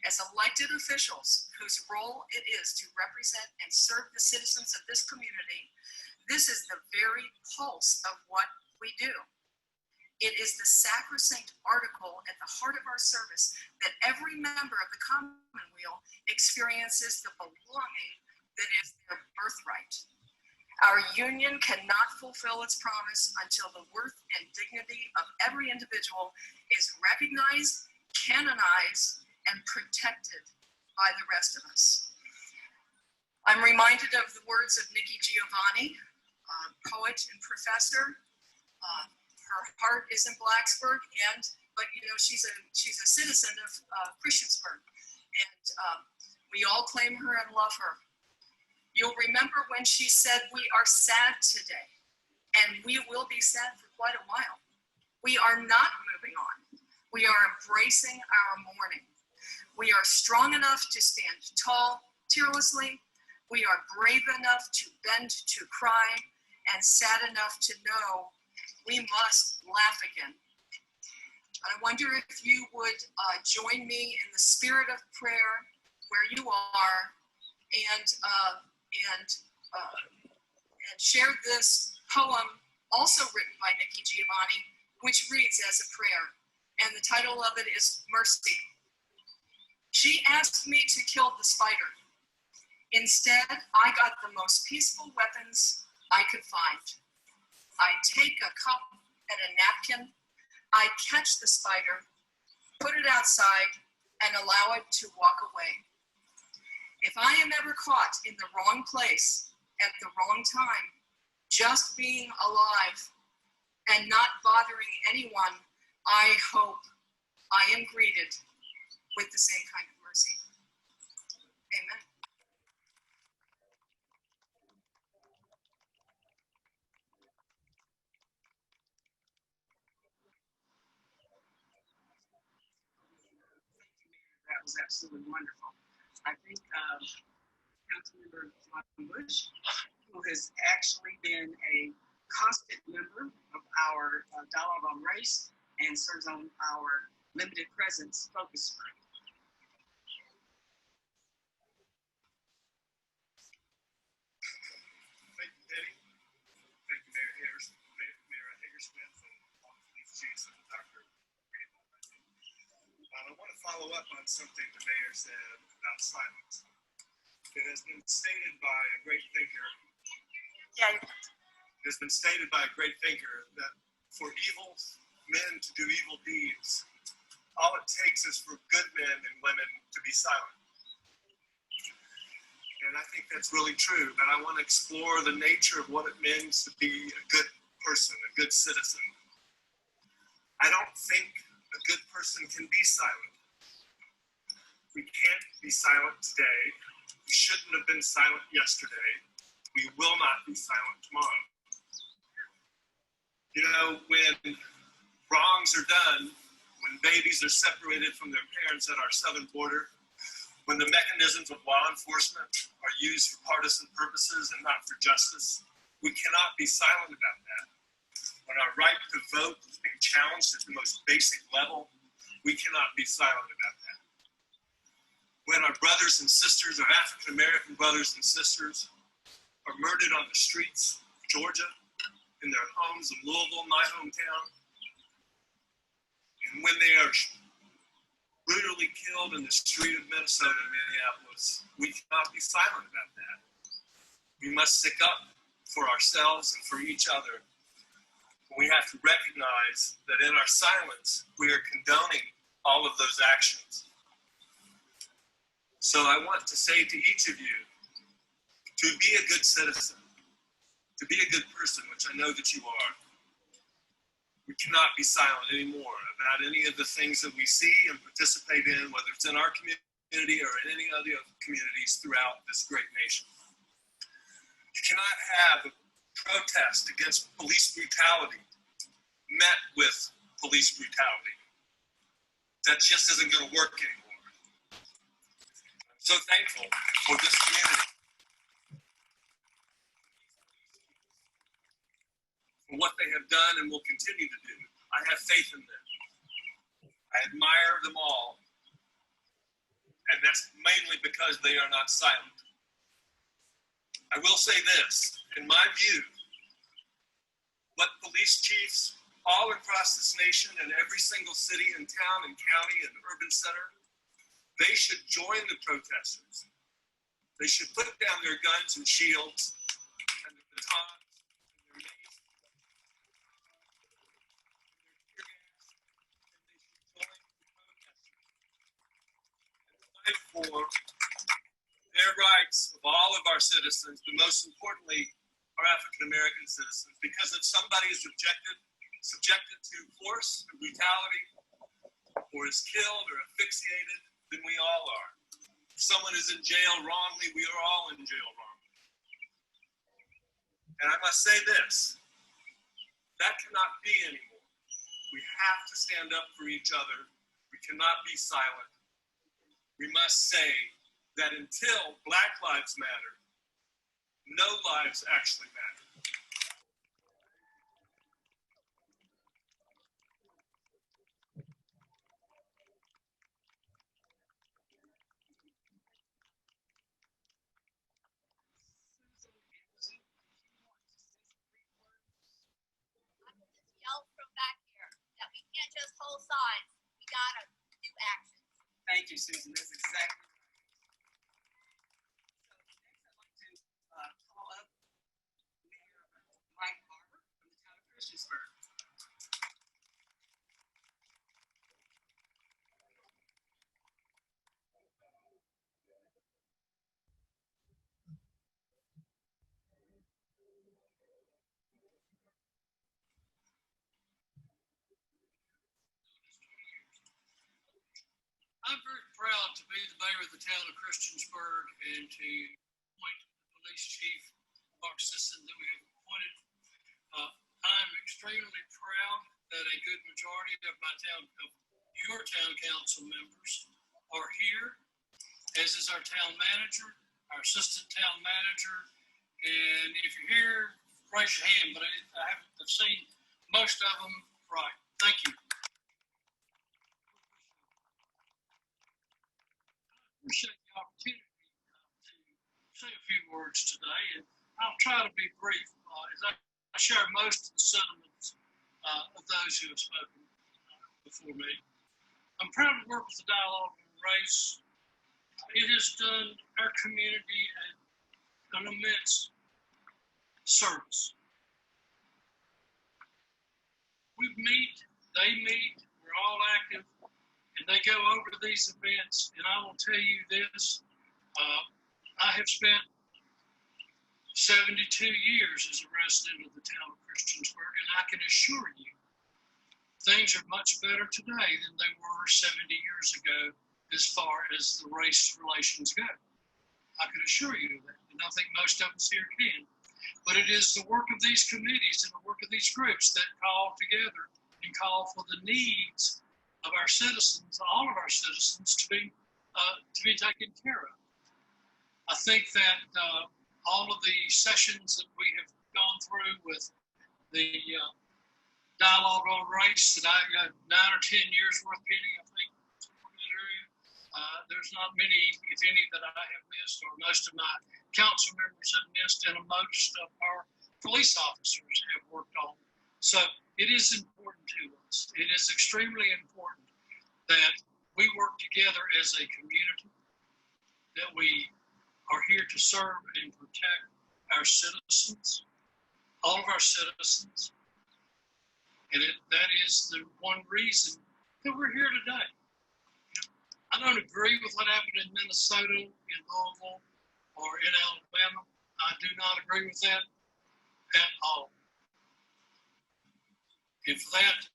As elected officials whose role it is to represent and serve the citizens of this community, this is the very pulse of what we do. It is the sacrosanct article at the heart of our service that every member of the Commonweal experiences the belonging that is their birthright. Our union cannot fulfill its promise until the worth and dignity of every individual is recognized, canonized, and protected by the rest of us. I'm reminded of the words of Nikki Giovanni, poet and professor. Her heart is in Blacksburg, and but she's a citizen of Christiansburg, and we all claim her and love her. You'll remember when she said, "We are sad today," and we will be sad for quite a while. We are not moving on. We are embracing our mourning. We are strong enough to stand tall, tearlessly. We are brave enough to bend to cry, and sad enough to know we must laugh again. I wonder if you would join me in the spirit of prayer where you are, and share this poem, also written by Nikki Giovanni, which reads as a prayer, and the title of it is Mercy. She asked me to kill the spider. Instead, I got the most peaceful weapons I could find. I take a cup and a napkin, I catch the spider, put it outside, and allow it to walk away. If I am ever caught in the wrong place at the wrong time, just being alive and not bothering anyone, I hope I am greeted with the same kind of mercy. Amen. That was absolutely wonderful. I think Councilmember Bush, who has actually been a constant member of our Dialogue on Race and serves on our limited presence focus group. Thank you, Betty. Thank you, Mayor Hager-Smith, and all the police chiefs and Dr. I want to follow up on something the mayor said about silence. It has been stated by a great thinker. Yeah. It has been stated by a great thinker that for evil men to do evil deeds, all it takes is for good men and women to be silent. And I think that's really true, but I want to explore the nature of what it means to be a good person, a good citizen. I don't think a good person can be silent. We can't be silent today. We shouldn't have been silent yesterday. We will not be silent tomorrow. When wrongs are done, when babies are separated from their parents at our southern border, when the mechanisms of law enforcement are used for partisan purposes and not for justice, we cannot be silent about that. When our right to vote is being challenged at the most basic level, we cannot be silent about that. When our brothers and sisters, our African-American brothers and sisters, are murdered on the streets of Georgia, in their homes in Louisville, my hometown, and when they are brutally killed in the street of Minnesota and Minneapolis, we cannot be silent about that. We must stick up for ourselves and for each other. We have to recognize that in our silence, we are condoning all of those actions. So I want to say to each of you, to be a good citizen, to be a good person, which I know that you are, we cannot be silent anymore about any of the things that we see and participate in, whether it's in our community or in any other communities throughout this great nation. You cannot have a protest against police brutality met with police brutality. That just isn't going to work anymore. I'm so thankful for this community, for what they have done and will continue to do. I have faith in them. I admire them all. And that's mainly because they are not silent. I will say this, in my view, what police chiefs all across this nation and every single city and town and county and urban center, they should join the protesters. They should put down their guns and shields and the batons and their mace and they should join the protesters and fight for their rights of all of our citizens, but most importantly, our African-American citizens. Because if somebody is subjected to force and brutality, or is killed or asphyxiated, then we all are. If someone is in jail wrongly, we are all in jail wrongly. And I must say this, that cannot be anymore. We have to stand up for each other. We cannot be silent. We must say that until Black lives matter, no lives actually matter. Yell from back here that we can't just hold signs. We gotta do action. Thank you, Susan. That's exactly right. So next I'd like to call up Mayor Barber from the town of Christiansburg. I'm very proud to be the mayor of the town of Christiansburg and to appoint the police chief, Mark Sisson, that we have appointed. I'm extremely proud that a good majority of your town council members are here, as is our town manager, our assistant town manager. And if you're here, raise your hand, but I've seen most of them. Right. Thank you. Appreciate the opportunity to say a few words today, and I'll try to be brief as I share most of the sentiments of those who have spoken before me. I'm proud to work with the Dialogue on Race. It has done our community an immense service. We meet, they meet, we're all active. And they go over these events, and I will tell you this, I have spent 72 years as a resident of the town of Christiansburg, and I can assure you, things are much better today than they were 70 years ago as far as the race relations go. I can assure you of that, and I think most of us here can. But it is the work of these committees and the work of these groups that call together and call for the needs of our citizens, all of our citizens, to be taken care of. I think that all of the sessions that we have gone through with the Dialogue on Race, that I got 9 or 10 years worth, Penny, I think, in that area. There's not many, if any, that I have missed, or most of my council members have missed, and most of our police officers have worked on. So it is important to us. It is extremely important that we work together as a community, that we are here to serve and protect our citizens, all of our citizens. And that is the one reason that we're here today. I don't agree with what happened in Minnesota, in Louisville, or in Alabama. I do not agree with that at all. And for that,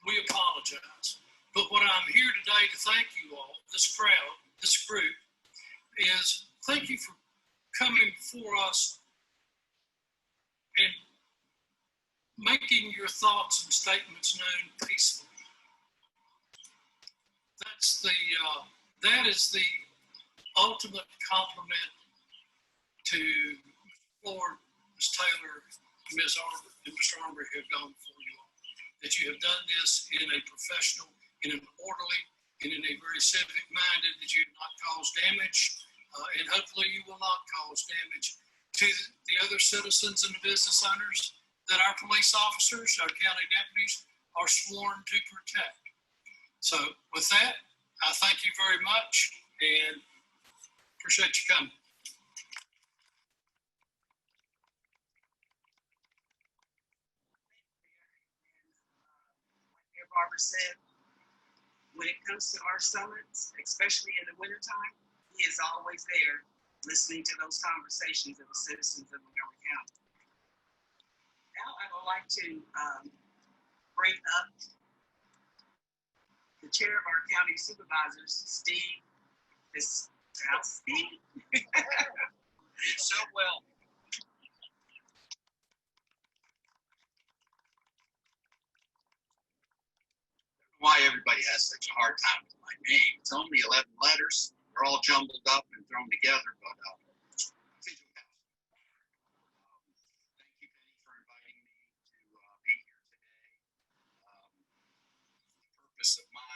we apologize. But what I'm here today to thank you all, this crowd, this group, is thank you for coming before us and making your thoughts and statements known peacefully. That is the ultimate compliment to Mr. Ford, Ms. Taylor, Ms. Arbor, and Mr. Arbor have gone before you all. That you have done this in a professional, in an orderly, and in a very civic-minded, that you have not caused damage, and hopefully you will not cause damage to the other citizens and the business owners that our police officers, our county deputies, are sworn to protect. So with that, I thank you very much and appreciate you coming. Mayor Barber said, when it comes to our summits, especially in the wintertime, he is always there listening to those conversations of the citizens of Montgomery County. Now I would like to bring up the chair of our county supervisors, Steve Fijalkowski. Did so well. Why everybody has such a hard time with my name. It's only 11 letters. They're all jumbled up and thrown together, but Fijalkowski. Thank you, Penny, for inviting me to be here today. The purpose of my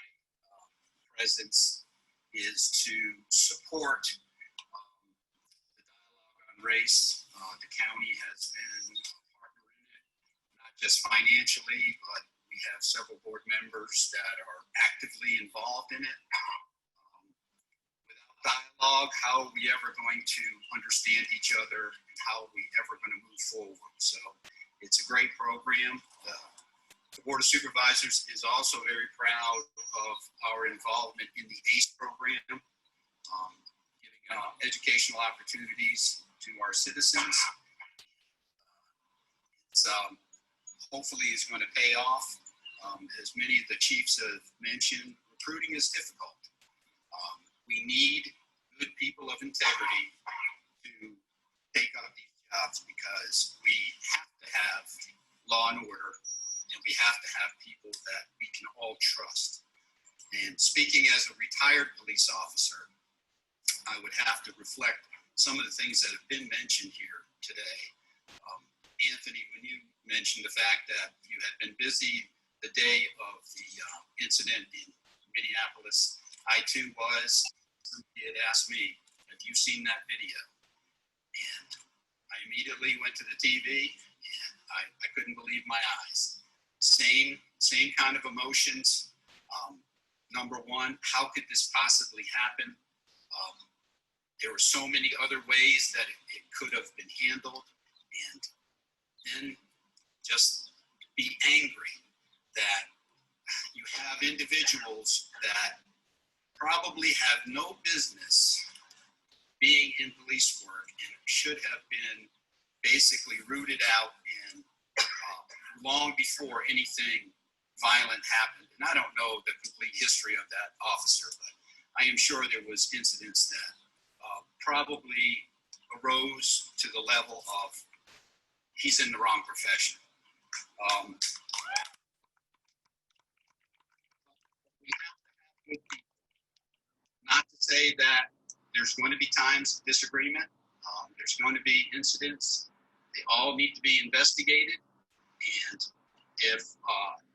presence is to support the dialogue on race. The county has been a partner in it, not just financially, but we have several board members that are actively involved in it. Without dialogue, how are we ever going to understand each other, and how are we ever going to move forward? So it's a great program. The Board of Supervisors is also very proud of our involvement in the ACE program, giving educational opportunities to our citizens. It's hopefully is going to pay off. As many of the chiefs have mentioned, recruiting is difficult. We need good people of integrity to take up these jobs, because we have to have law and order, and we have to have people that we can all trust. And speaking as a retired police officer, I would have to reflect some of the things that have been mentioned here today. Anthony, when you mentioned the fact that you had been busy the day of the incident in Minneapolis, I too was. Somebody had asked me, have you seen that video? And I immediately went to the TV, and I couldn't believe my eyes. Same kind of emotions. Number one, how could this possibly happen? There were so many other ways that it could have been handled, and then just be angry that you have individuals that probably have no business being in police work and should have been basically rooted out and long before anything violent happened. And I don't know the complete history of that officer, but I am sure there was incidents that probably arose to the level of he's in the wrong profession. We have to have good people. Not to say that there's going to be times of disagreement. There's going to be incidents. They all need to be investigated. And if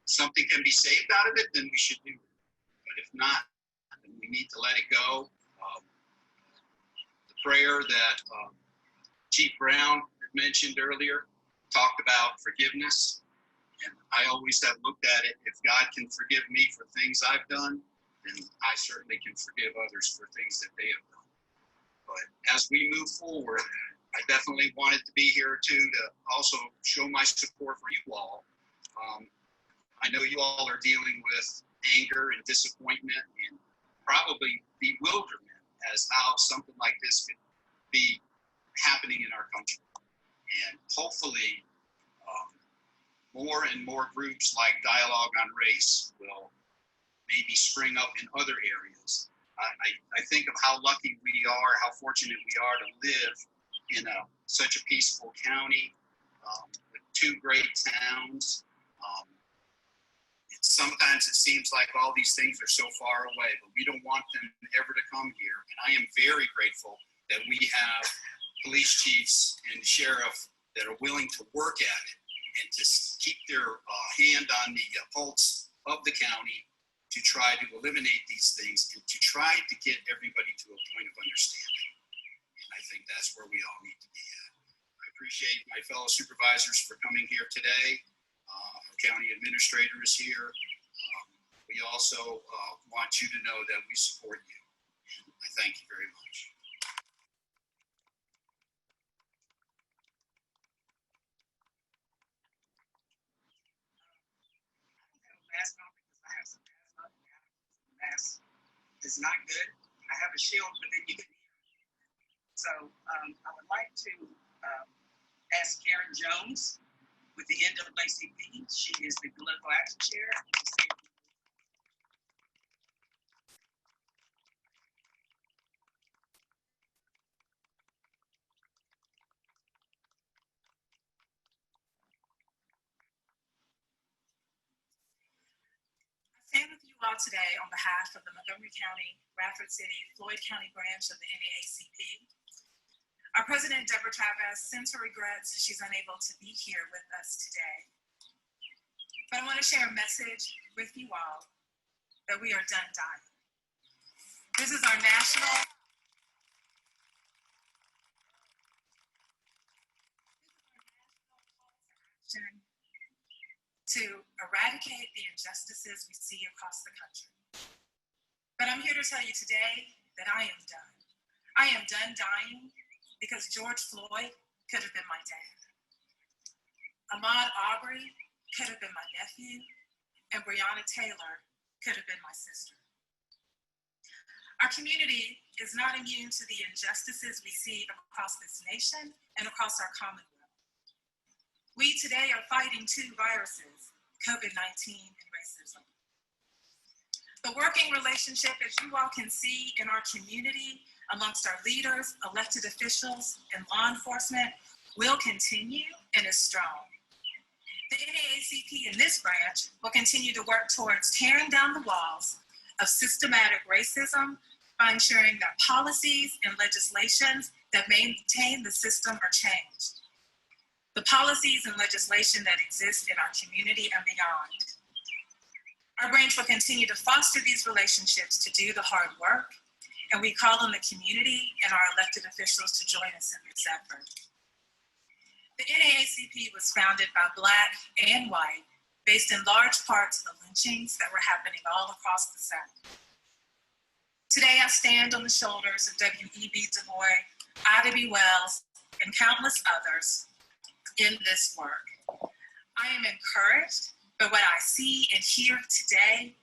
something can be saved out of it, then we should do it. But if not, then we need to let it go. The prayer that Chief Brown mentioned earlier talked about forgiveness. And I always have looked at it, if God can forgive me for things I've done, then I certainly can forgive others for things that they have done. But as we move forward, I definitely wanted to be here too to also show my support for you all. I know you all are dealing with anger and disappointment and probably bewilderment as how something like this could be happening in our country. And hopefully more and more groups like Dialogue on Race will maybe spring up in other areas. I think of how lucky we are, how fortunate we are to live in such a peaceful county with two great towns. Sometimes it seems like all these things are so far away, but we don't want them ever to come here. And I am very grateful that we have police chiefs and sheriff that are willing to work at it and to keep their hand on the pulse of the county to try to eliminate these things and to try to get everybody to a point of understanding. And I think that's where we all need to be at. I appreciate my fellow supervisors for coming here today. Our county administrator is here. We also want you to know that we support you. And I thank you very much. Mask on because I have some asthma. Mask is not good. I have a shield, but then you can hear me. So I would like to ask Karen Jones with the NAACP. She is the political action chair. law today on behalf of the Montgomery County, Radford City, Floyd County branch of the NAACP. Our president, Deborah Travis, sends her regrets she's unable to be here with us today. But I want to share a message with you all that we are done dying. This is our national action to eradicate the injustices we see across the country. But I'm here to tell you today that I am done. I am done dying because George Floyd could have been my dad. Ahmaud Arbery could have been my nephew, and Breonna Taylor could have been my sister. Our community is not immune to the injustices we see across this nation and across our Commonwealth. We today are fighting two viruses, COVID-19 and racism. The working relationship, as you all can see in our community, amongst our leaders, elected officials, and law enforcement will continue and is strong. The NAACP in this branch will continue to work towards tearing down the walls of systematic racism by ensuring that policies and legislations that maintain the system are changed. The policies and legislation that exist in our community and beyond. Our branch will continue to foster these relationships to do the hard work, and we call on the community and our elected officials to join us in this effort. The NAACP was founded by Black and white, based in large parts of the lynchings that were happening all across the South. Today, I stand on the shoulders of W.E.B. Du Bois, Ida B. Wells, and countless others in this work. I am encouraged by what I see and hear today.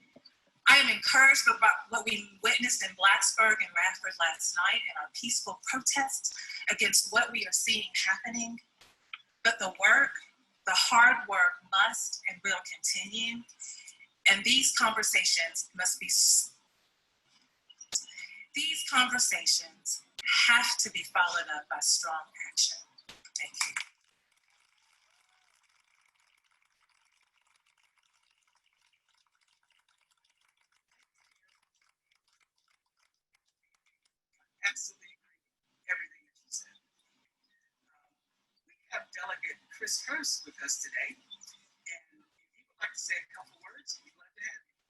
I am encouraged by what we witnessed in Blacksburg and Radford last night in our peaceful protests against what we are seeing happening. But the work, the hard work must and will continue. And these conversations have to be followed up by strong action. Thank you. Absolutely agree with everything that you said. We have Delegate Chris Hurst with us today, and if he would like to say a couple words, we'd love to have you.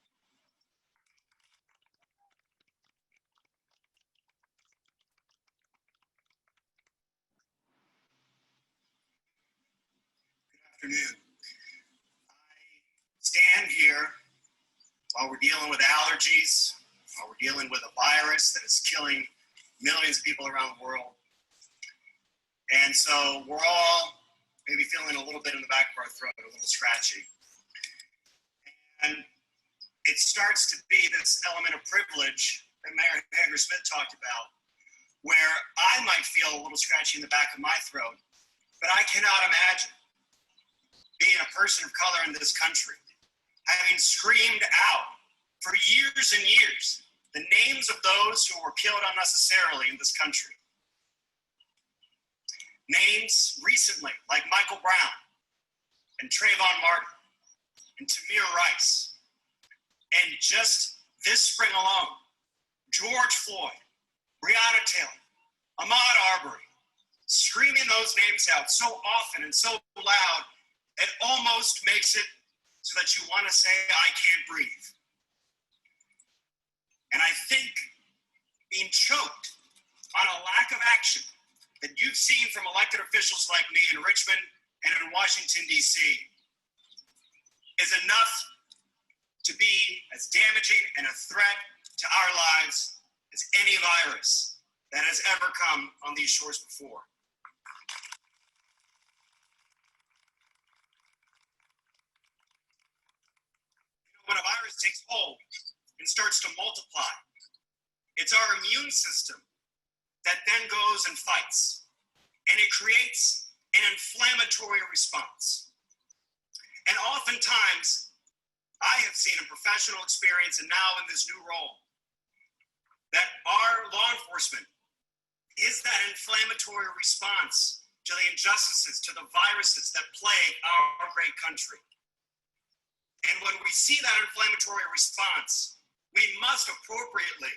Good afternoon. I stand here while we're dealing with allergies, while we're dealing with a virus that is killing millions of people around the world. And so we're all maybe feeling a little bit in the back of our throat, a little scratchy. And it starts to be this element of privilege that Mayor Hager-Smith talked about, where I might feel a little scratchy in the back of my throat, but I cannot imagine being a person of color in this country, having screamed out for years and years the names of those who were killed unnecessarily in this country. Names recently like Michael Brown and Trayvon Martin and Tamir Rice. And just this spring alone, George Floyd, Breonna Taylor, Ahmaud Arbery, screaming those names out so often and so loud, it almost makes it so that you want to say, I can't breathe. And I think being choked on a lack of action that you've seen from elected officials like me in Richmond and in Washington, D.C. is enough to be as damaging and a threat to our lives as any virus that has ever come on these shores before. When a virus takes hold and starts to multiply, it's our immune system that then goes and fights, and it creates an inflammatory response. And oftentimes, I have seen in professional experience and now in this new role, that our law enforcement is that inflammatory response to the injustices, to the viruses that plague our great country. And when we see that inflammatory response, we must appropriately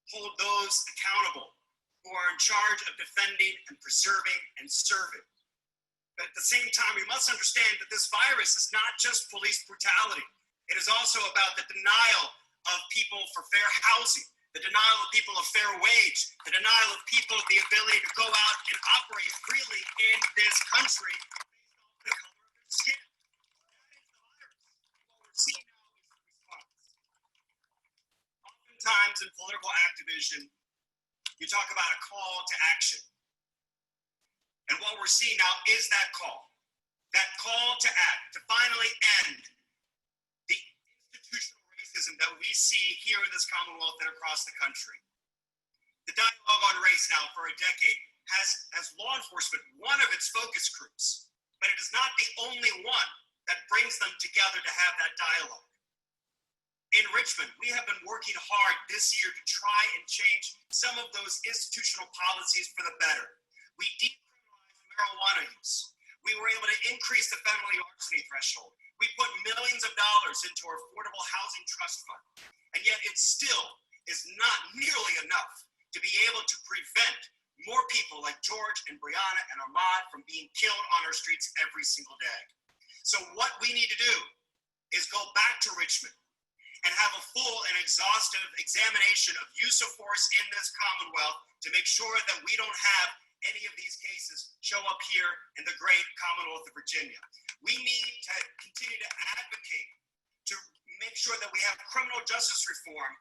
hold those accountable who are in charge of defending and preserving and serving. But at the same time, we must understand that this virus is not just police brutality. It is also about the denial of people for fair housing, the denial of people of fair wage, the denial of people of the ability to go out and operate freely in this country based on the color of their skin. What we're seeing now is the response. Oftentimes in political activism, you talk about a call to action. And what we're seeing now is that call to act, to finally end the institutional racism that we see here in this Commonwealth and across the country. The dialogue on race now for a decade has, as law enforcement, one of its focus groups, but it is not the only one that brings them together to have that dialogue. In Richmond, we have been working hard this year to try and change some of those institutional policies for the better. We decriminalized marijuana use. We were able to increase the felony larceny threshold. We put millions of dollars into our affordable housing trust fund. And yet it still is not nearly enough to be able to prevent more people like George and Brianna and Ahmaud from being killed on our streets every single day. So what we need to do is go back to Richmond and have a full and exhaustive examination of use of force in this Commonwealth to make sure that we don't have any of these cases show up here in the great Commonwealth of Virginia. We need to continue to advocate to make sure that we have criminal justice reform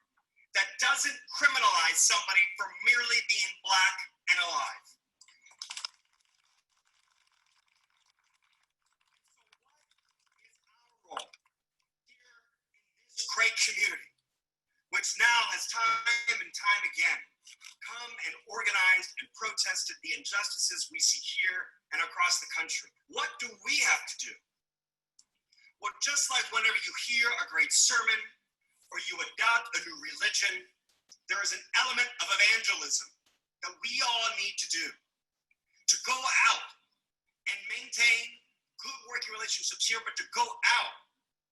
that doesn't criminalize somebody for merely being Black and alive. So what is our role here in this great community, which now has time and time again come and organized and protested the injustices we see here and across the country? What do we have to do? Well, just like whenever you hear a great sermon or you adopt a new religion, there is an element of evangelism that we all need to do, to go out and maintain good working relationships here, but to go out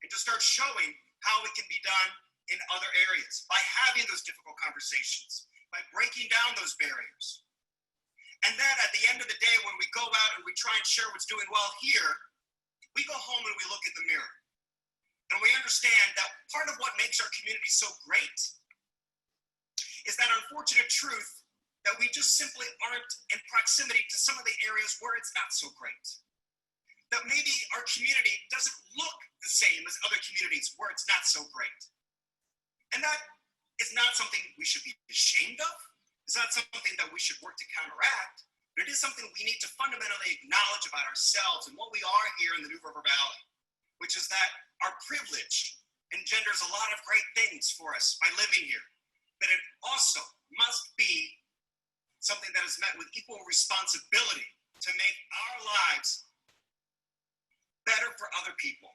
and to start showing how it can be done in other areas by having those difficult conversations, by breaking down those barriers. And then at the end of the day, when we go out and we try and share what's doing well here, we go home and we look in the mirror. And we understand that part of what makes our community so great is that unfortunate truth that we just simply aren't in proximity to some of the areas where it's not so great. That maybe our community doesn't look the same as other communities where it's not so great. And that is not something we should be ashamed of. It's not something that we should work to counteract, but it is something we need to fundamentally acknowledge about ourselves and what we are here in the New River Valley, which is that our privilege engenders a lot of great things for us by living here, but it also must be something that is met with equal responsibility to make our lives better for other people.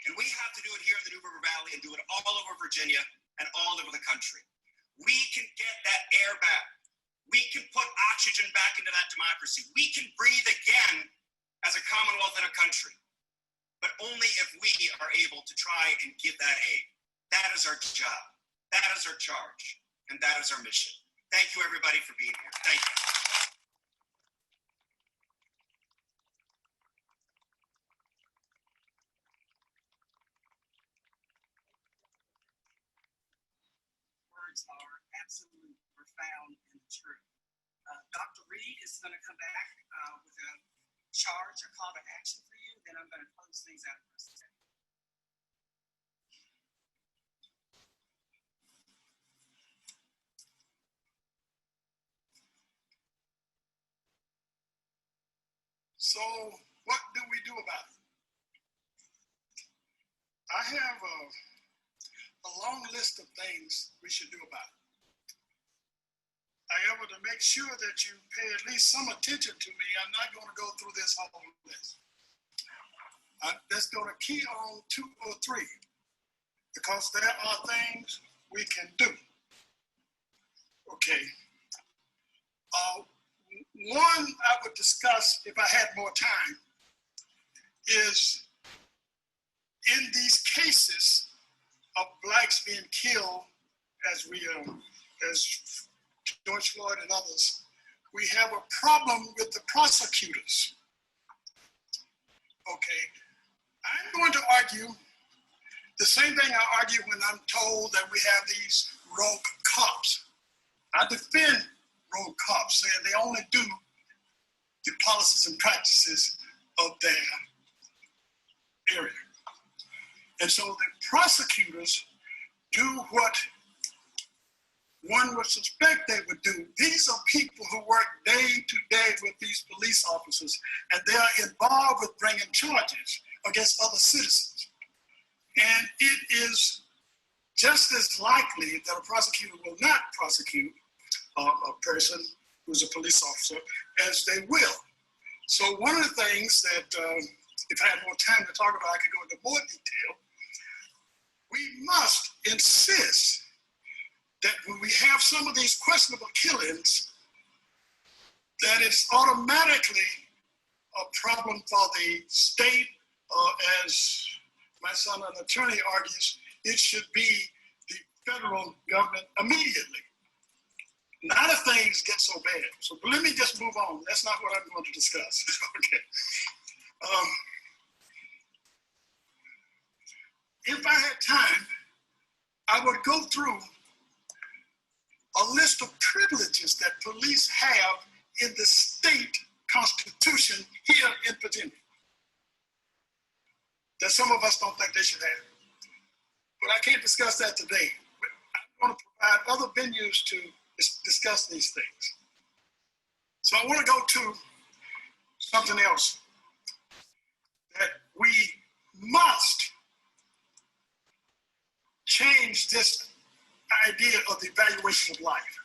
And we have to do it here in the New River Valley and do it all over Virginia and all over the country. We can get that air back. We can put oxygen back into that democracy. We can breathe again as a Commonwealth and a country, but only if we are able to try and give that aid. That is our job. That is our charge. And that is our mission. Thank you, everybody, for being here. Thank you. Words are absolutely profound and true. Dr. Reed is going to come back with a charge, a call to action for you. Then I'm going to close things out for a second. So what do we do about it? I have a long list of things we should do about it. However, to make sure that you pay at least some attention to me, I'm not going to go through this whole list. I'm just going to key on 2 or 3 because there are things we can do. Okay. One I would discuss if I had more time is in these cases of blacks being killed, as George Floyd and others, we have a problem with the prosecutors. Okay, I'm going to argue the same thing I argue when I'm told that we have these rogue cops. I defend rogue cops, saying they only do the policies and practices of their area. And so the prosecutors do what one would suspect they would do. These are people who work day to day with these police officers, and they are involved with bringing charges against other citizens. And it is just as likely that a prosecutor will not prosecute a person who's a police officer as they will. So one of the things that, if I had more time to talk about, I could go into more detail. We must insist that when we have some of these questionable killings, that it's automatically a problem for the state, as my son, an attorney, argues, it should be the federal government immediately. Not if things get so bad. So let me just move on. That's not what I'm going to discuss. Okay. If I had time, I would go through a list of privileges that police have in the state constitution here in Virginia that some of us don't think they should have. But I can't discuss that today. I'm going to provide other venues to discuss these things. So I want to go to something else that we must change this idea of the evaluation of life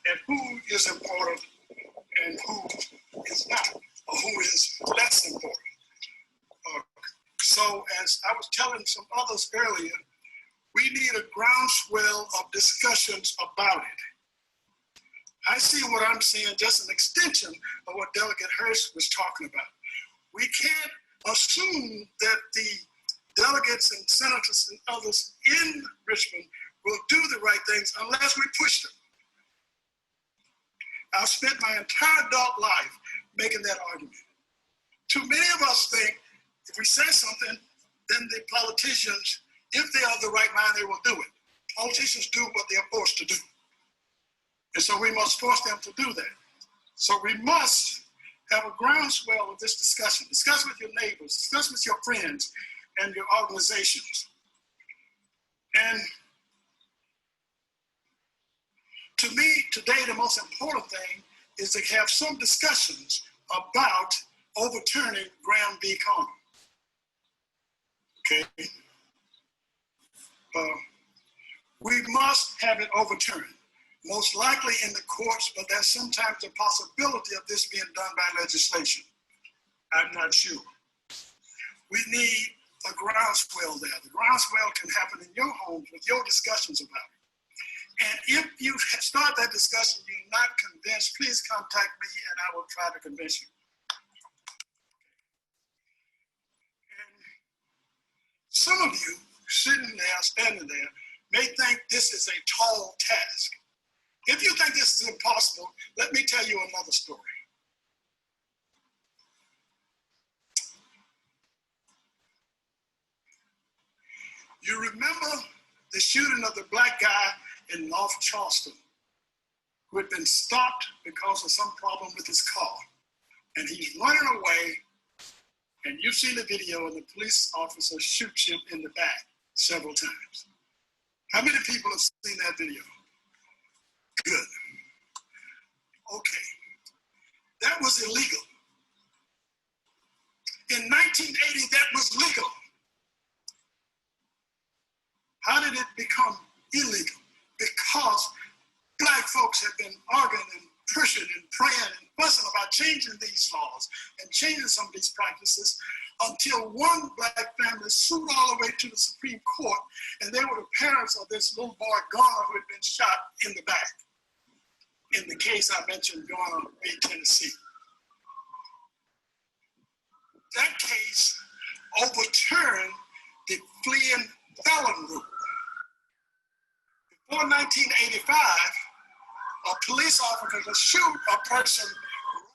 and who is important and who is not, or who is less important. So as I was telling some others earlier, we need a groundswell of discussions about it. I see what I'm seeing just an extension of what Delegate Hurst was talking about. We can't assume that the delegates and senators and others in Richmond will do the right things unless we push them. I've spent my entire adult life making that argument. Too many of us think if we say something, then the politicians, if they are of the right mind, they will do it. Politicians do what they're forced to do. And so we must force them to do that. So we must have a groundswell of this discussion. Discuss with your neighbors, discuss with your friends and your organizations. And to me, today, the most important thing is to have some discussions about overturning Graham v. Conner. Okay? We must have it overturned, most likely in the courts, but there's sometimes a possibility of this being done by legislation. I'm not sure. We need a groundswell there. The groundswell can happen in your homes with your discussions about it. And if you start that discussion, you're not convinced, please contact me and I will try to convince you. And some of you sitting there, standing there, may think this is a tall task. If you think this is impossible, let me tell you another story. You remember the shooting of the black guy in North Charleston who had been stopped because of some problem with his car. And he's running away, and you've seen the video, and the police officer shoots him in the back several times. How many people have seen that video? Good. Okay. That was illegal. In 1980, that was legal. How did it become illegal? Because black folks have been arguing and pushing and praying and fussing about changing these laws and changing some of these practices until one black family sued all the way to the Supreme Court, and they were the parents of this little boy, Garner, who had been shot in the back. In the case I mentioned, Garner v. Tennessee. That case overturned the fleeing felon rule. Before 1985, a police officer could shoot a person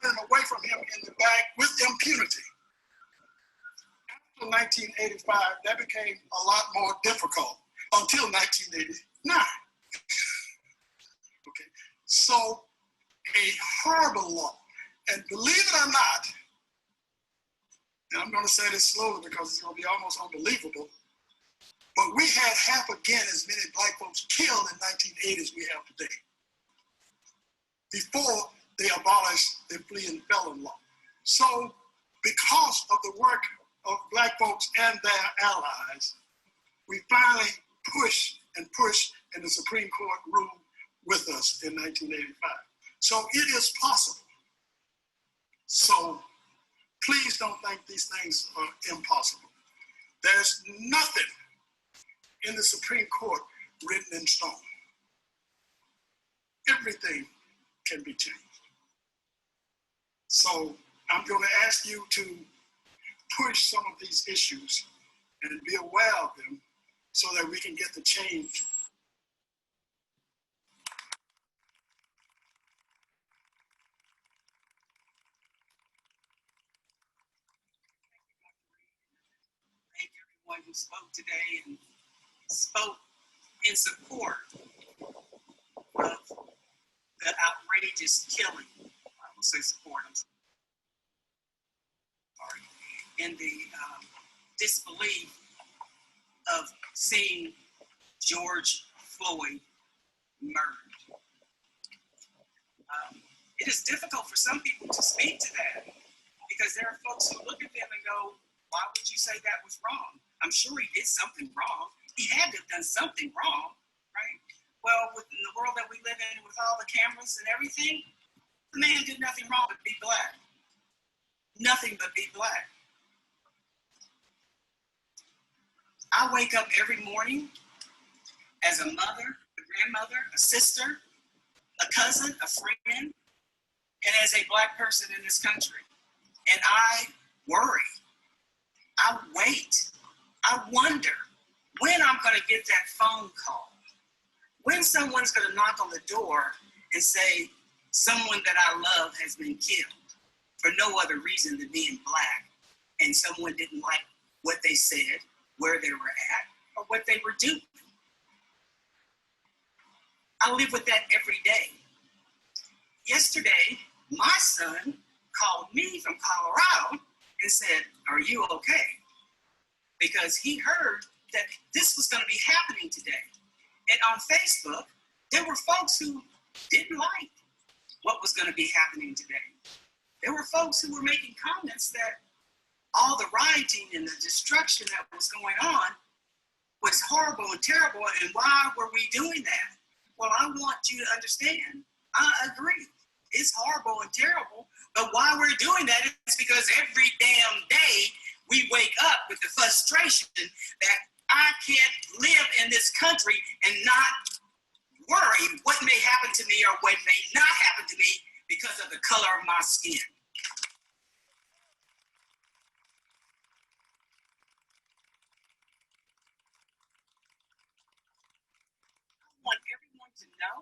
running away from him in the back with impunity. After 1985, that became a lot more difficult until 1989. Okay, so a horrible law, and believe it or not, and I'm going to say this slowly because it's going to be almost unbelievable, but we had half again as many black folks killed in 1980 as we have today, before they abolished the fleeing felon law. So because of the work of black folks and their allies, we finally pushed, and the Supreme Court ruled with us in 1985. So it is possible. So please don't think these things are impossible. There's nothing in the Supreme Court written in stone. Everything can be changed. So I'm going to ask you to push some of these issues and be aware of them so that we can get the change. Thank everyone who spoke today and spoke in support of the outrageous killing. I will say support, I'm sorry. In the disbelief of seeing George Floyd murdered. It is difficult for some people to speak to that because there are folks who look at them and go, why would you say that was wrong? I'm sure he did something wrong. He had to have done something wrong, right? Well, in the world that we live in with all the cameras and everything, the man did nothing wrong but be black. Nothing but be black. I wake up every morning as a mother, a grandmother, a sister, a cousin, a friend, and as a black person in this country. And I worry. I wait. I wonder when I'm going to get that phone call, when someone's going to knock on the door and say, someone that I love has been killed for no other reason than being black, and someone didn't like what they said, where they were at, or what they were doing. I live with that every day. Yesterday, my son called me from Colorado and said, are you okay? Because he heard that this was going to be happening today. And on Facebook, there were folks who didn't like what was going to be happening today. There were folks who were making comments that all the rioting and the destruction that was going on was horrible and terrible, and why were we doing that? Well, I want you to understand, I agree. It's horrible and terrible, but why we're doing that is because every damn day we wake up with the frustration that I can't live in this country and not worry what may happen to me or what may not happen to me because of the color of my skin. I want everyone to know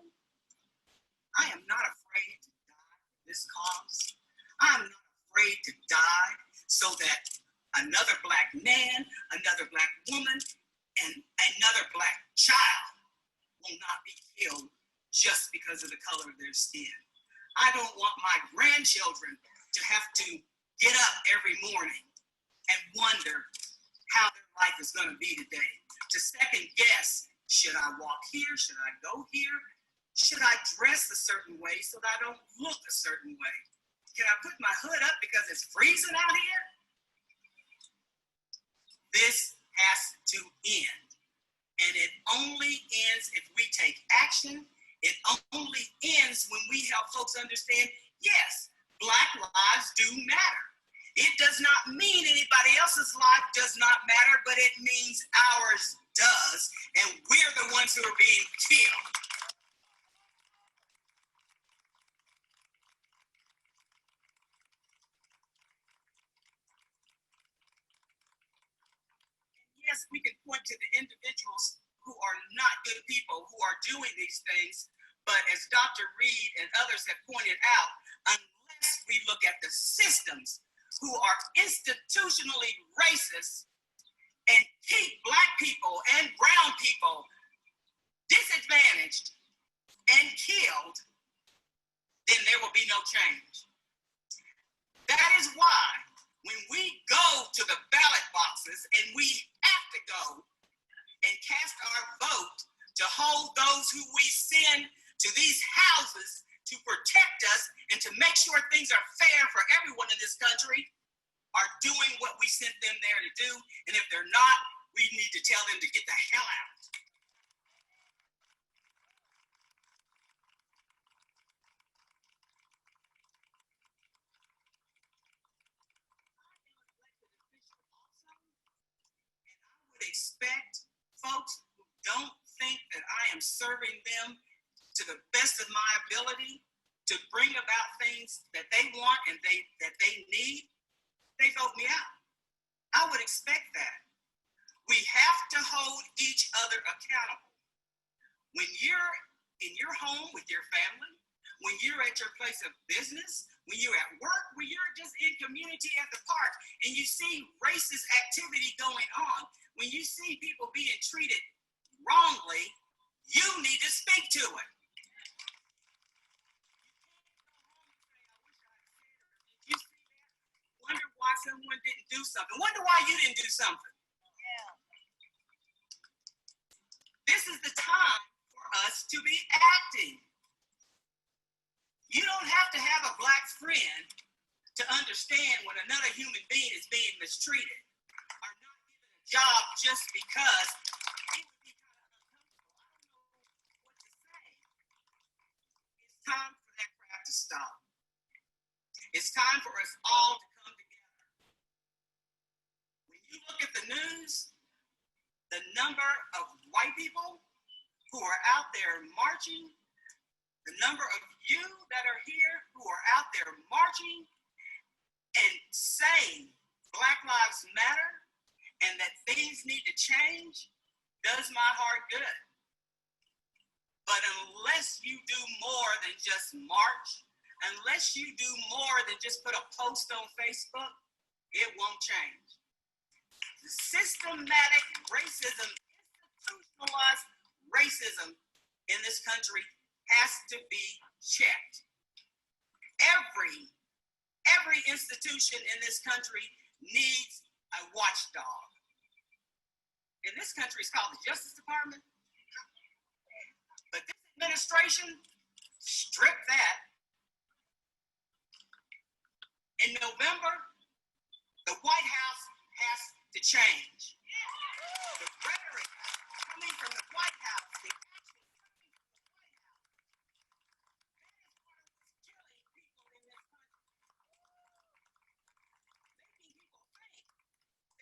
I am not afraid to die for this cause. I am not afraid to die so that another black man, another black woman, and another black child will not be killed just because of the color of their skin. I don't want my grandchildren to have to get up every morning and wonder how their life is going to be today. To second guess, should I walk here? Should I go here? Should I dress a certain way so that I don't look a certain way? Can I put my hood up because it's freezing out here? This has to end. And it only ends if we take action. It only ends when we help folks understand, yes, black lives do matter. It does not mean anybody else's life does not matter, but it means ours does, and we're the ones who are being killed. guess we can point to the individuals who are not good people who are doing these things. But as Dr. Reed and others have pointed out, unless we look at the systems who are institutionally racist and keep Black people and brown people disadvantaged and killed, then there will be no change. That is why when we go to the ballot boxes and we have to go and cast our vote to hold those who we send to these houses to protect us and to make sure things are fair for everyone in this country, are doing what we sent them there to do. And if they're not, we need to tell them to get the hell out. Expect folks who don't think that I am serving them to the best of my ability to bring about things that they want and that they need, they vote me out. I would expect that. We have to hold each other accountable. When you're in your home with your family, when you're at your place of business, when you're at work, when you're just in community at the park and you see racist activity going on, when you see people being treated wrongly, you need to speak to it. You see that? Wonder why someone didn't do something. Wonder why you didn't do something. This is the time for us to be acting. You don't have to have a Black friend to understand when another human being is being mistreated or not given a job just because it would be kind of uncomfortable. I don't know what to say. It's time for that crap to stop. It's time for us all to come together. When you look at the news, the number of white people who are out there marching, the number of you that are here who are out there marching and saying Black Lives Matter and that things need to change does my heart good. But unless you do more than just march, unless you do more than just put a post on Facebook, it won't change. The systematic racism, institutionalized racism in this country has to be checked. Every institution in this country needs a watchdog. In this country, it's called the Justice Department. But this administration, strip that. In November, the White House has to change. The rhetoric coming from the White House, the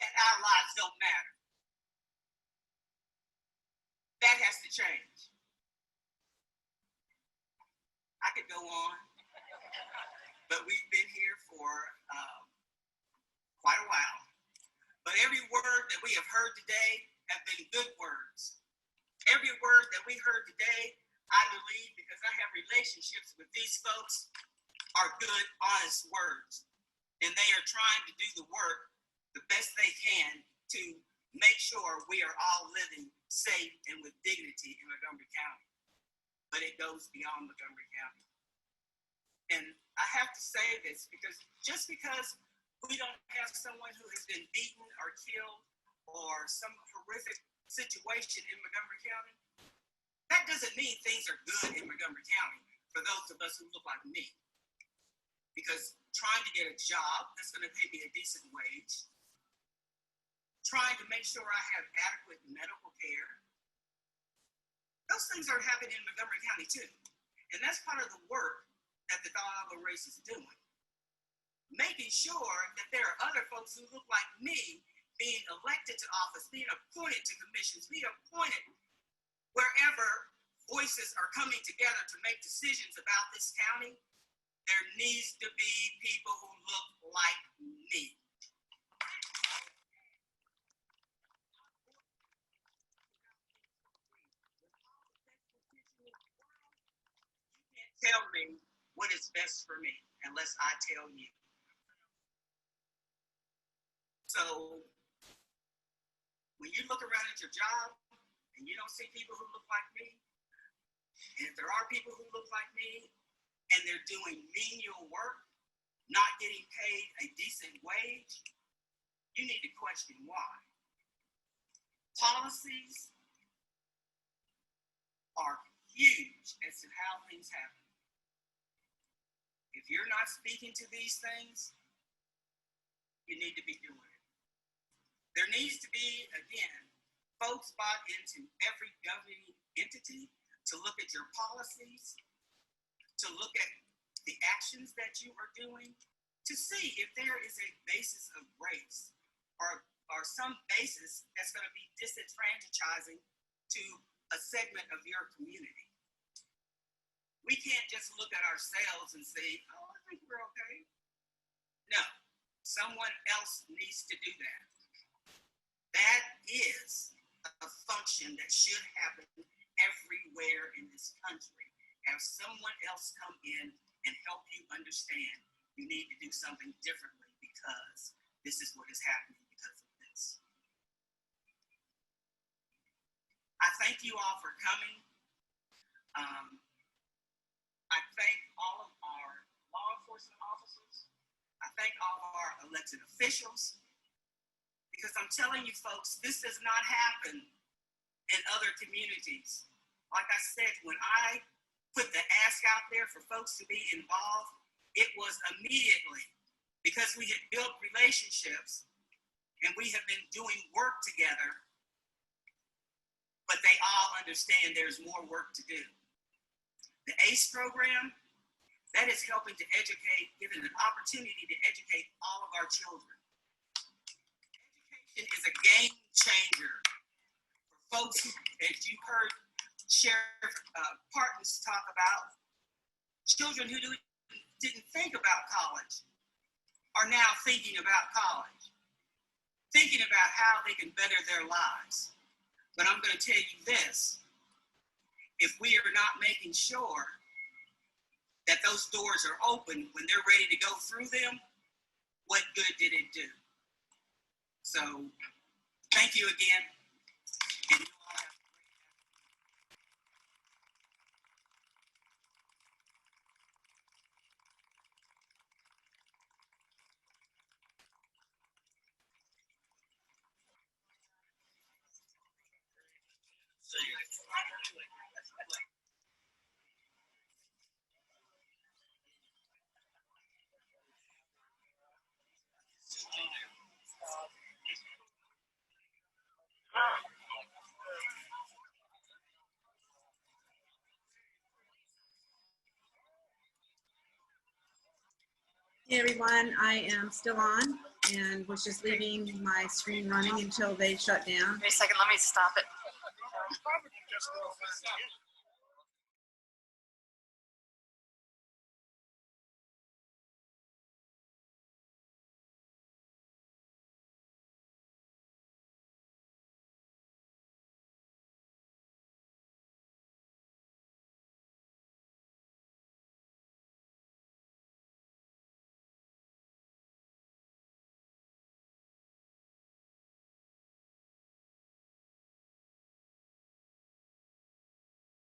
that our lives don't matter. That has to change. I could go on, but we've been here for quite a while. But every word that we have heard today have been good words. Every word that we heard today, I believe, because I have relationships with these folks, are good, honest words. And they are trying to do the work the best they can to make sure we are all living safe and with dignity in Montgomery County. But it goes beyond Montgomery County. And I have to say this because just because we don't have someone who has been beaten or killed or some horrific situation in Montgomery County, that doesn't mean things are good in Montgomery County for those of us who look like me. Because trying to get a job that's going to pay me a decent wage, trying to make sure I have adequate medical care, those things are happening in Montgomery County too. And that's part of the work that the Dialogue Race is doing. Making sure that there are other folks who look like me being elected to office, being appointed to commissions, being appointed wherever voices are coming together to make decisions about this county. There needs to be people who look like me. tell me what is best for me unless I tell you. So when you look around at your job and you don't see people who look like me, and if there are people who look like me and they're doing menial work, not getting paid a decent wage, you need to question why. Policies are huge as to how things happen. If you're not speaking to these things, you need to be doing it. There needs to be, again, folks bought into every governing entity to look at your policies, to look at the actions that you are doing, to see if there is a basis of race or some basis that's going to be disenfranchising to a segment of your community. We can't just look at ourselves and say, oh, I think we're okay. No, someone else needs to do that. That is a function that should happen everywhere in this country. Have someone else come in and help you understand you need to do something differently because this is what is happening because of this. I thank you all for coming. I thank all of our law enforcement officers. I thank all of our elected officials. Because I'm telling you folks, this does not happen in other communities. Like I said, when I put the ask out there for folks to be involved, it was immediately because we had built relationships and we have been doing work together, but they all understand there's more work to do. The ACE program, that is helping to educate, giving an opportunity to educate all of our children. Education is a game changer for folks who, as you heard Sheriff Partons talk about, children who didn't think about college are now thinking about college, thinking about how they can better their lives. But I'm going to tell you this, if we are not making sure that those doors are open when they're ready to go through them, what good did it do? So, thank you again. And you all have a Hey everyone, I am still on and was just leaving my screen running until they shut down. Wait a second, let me stop it.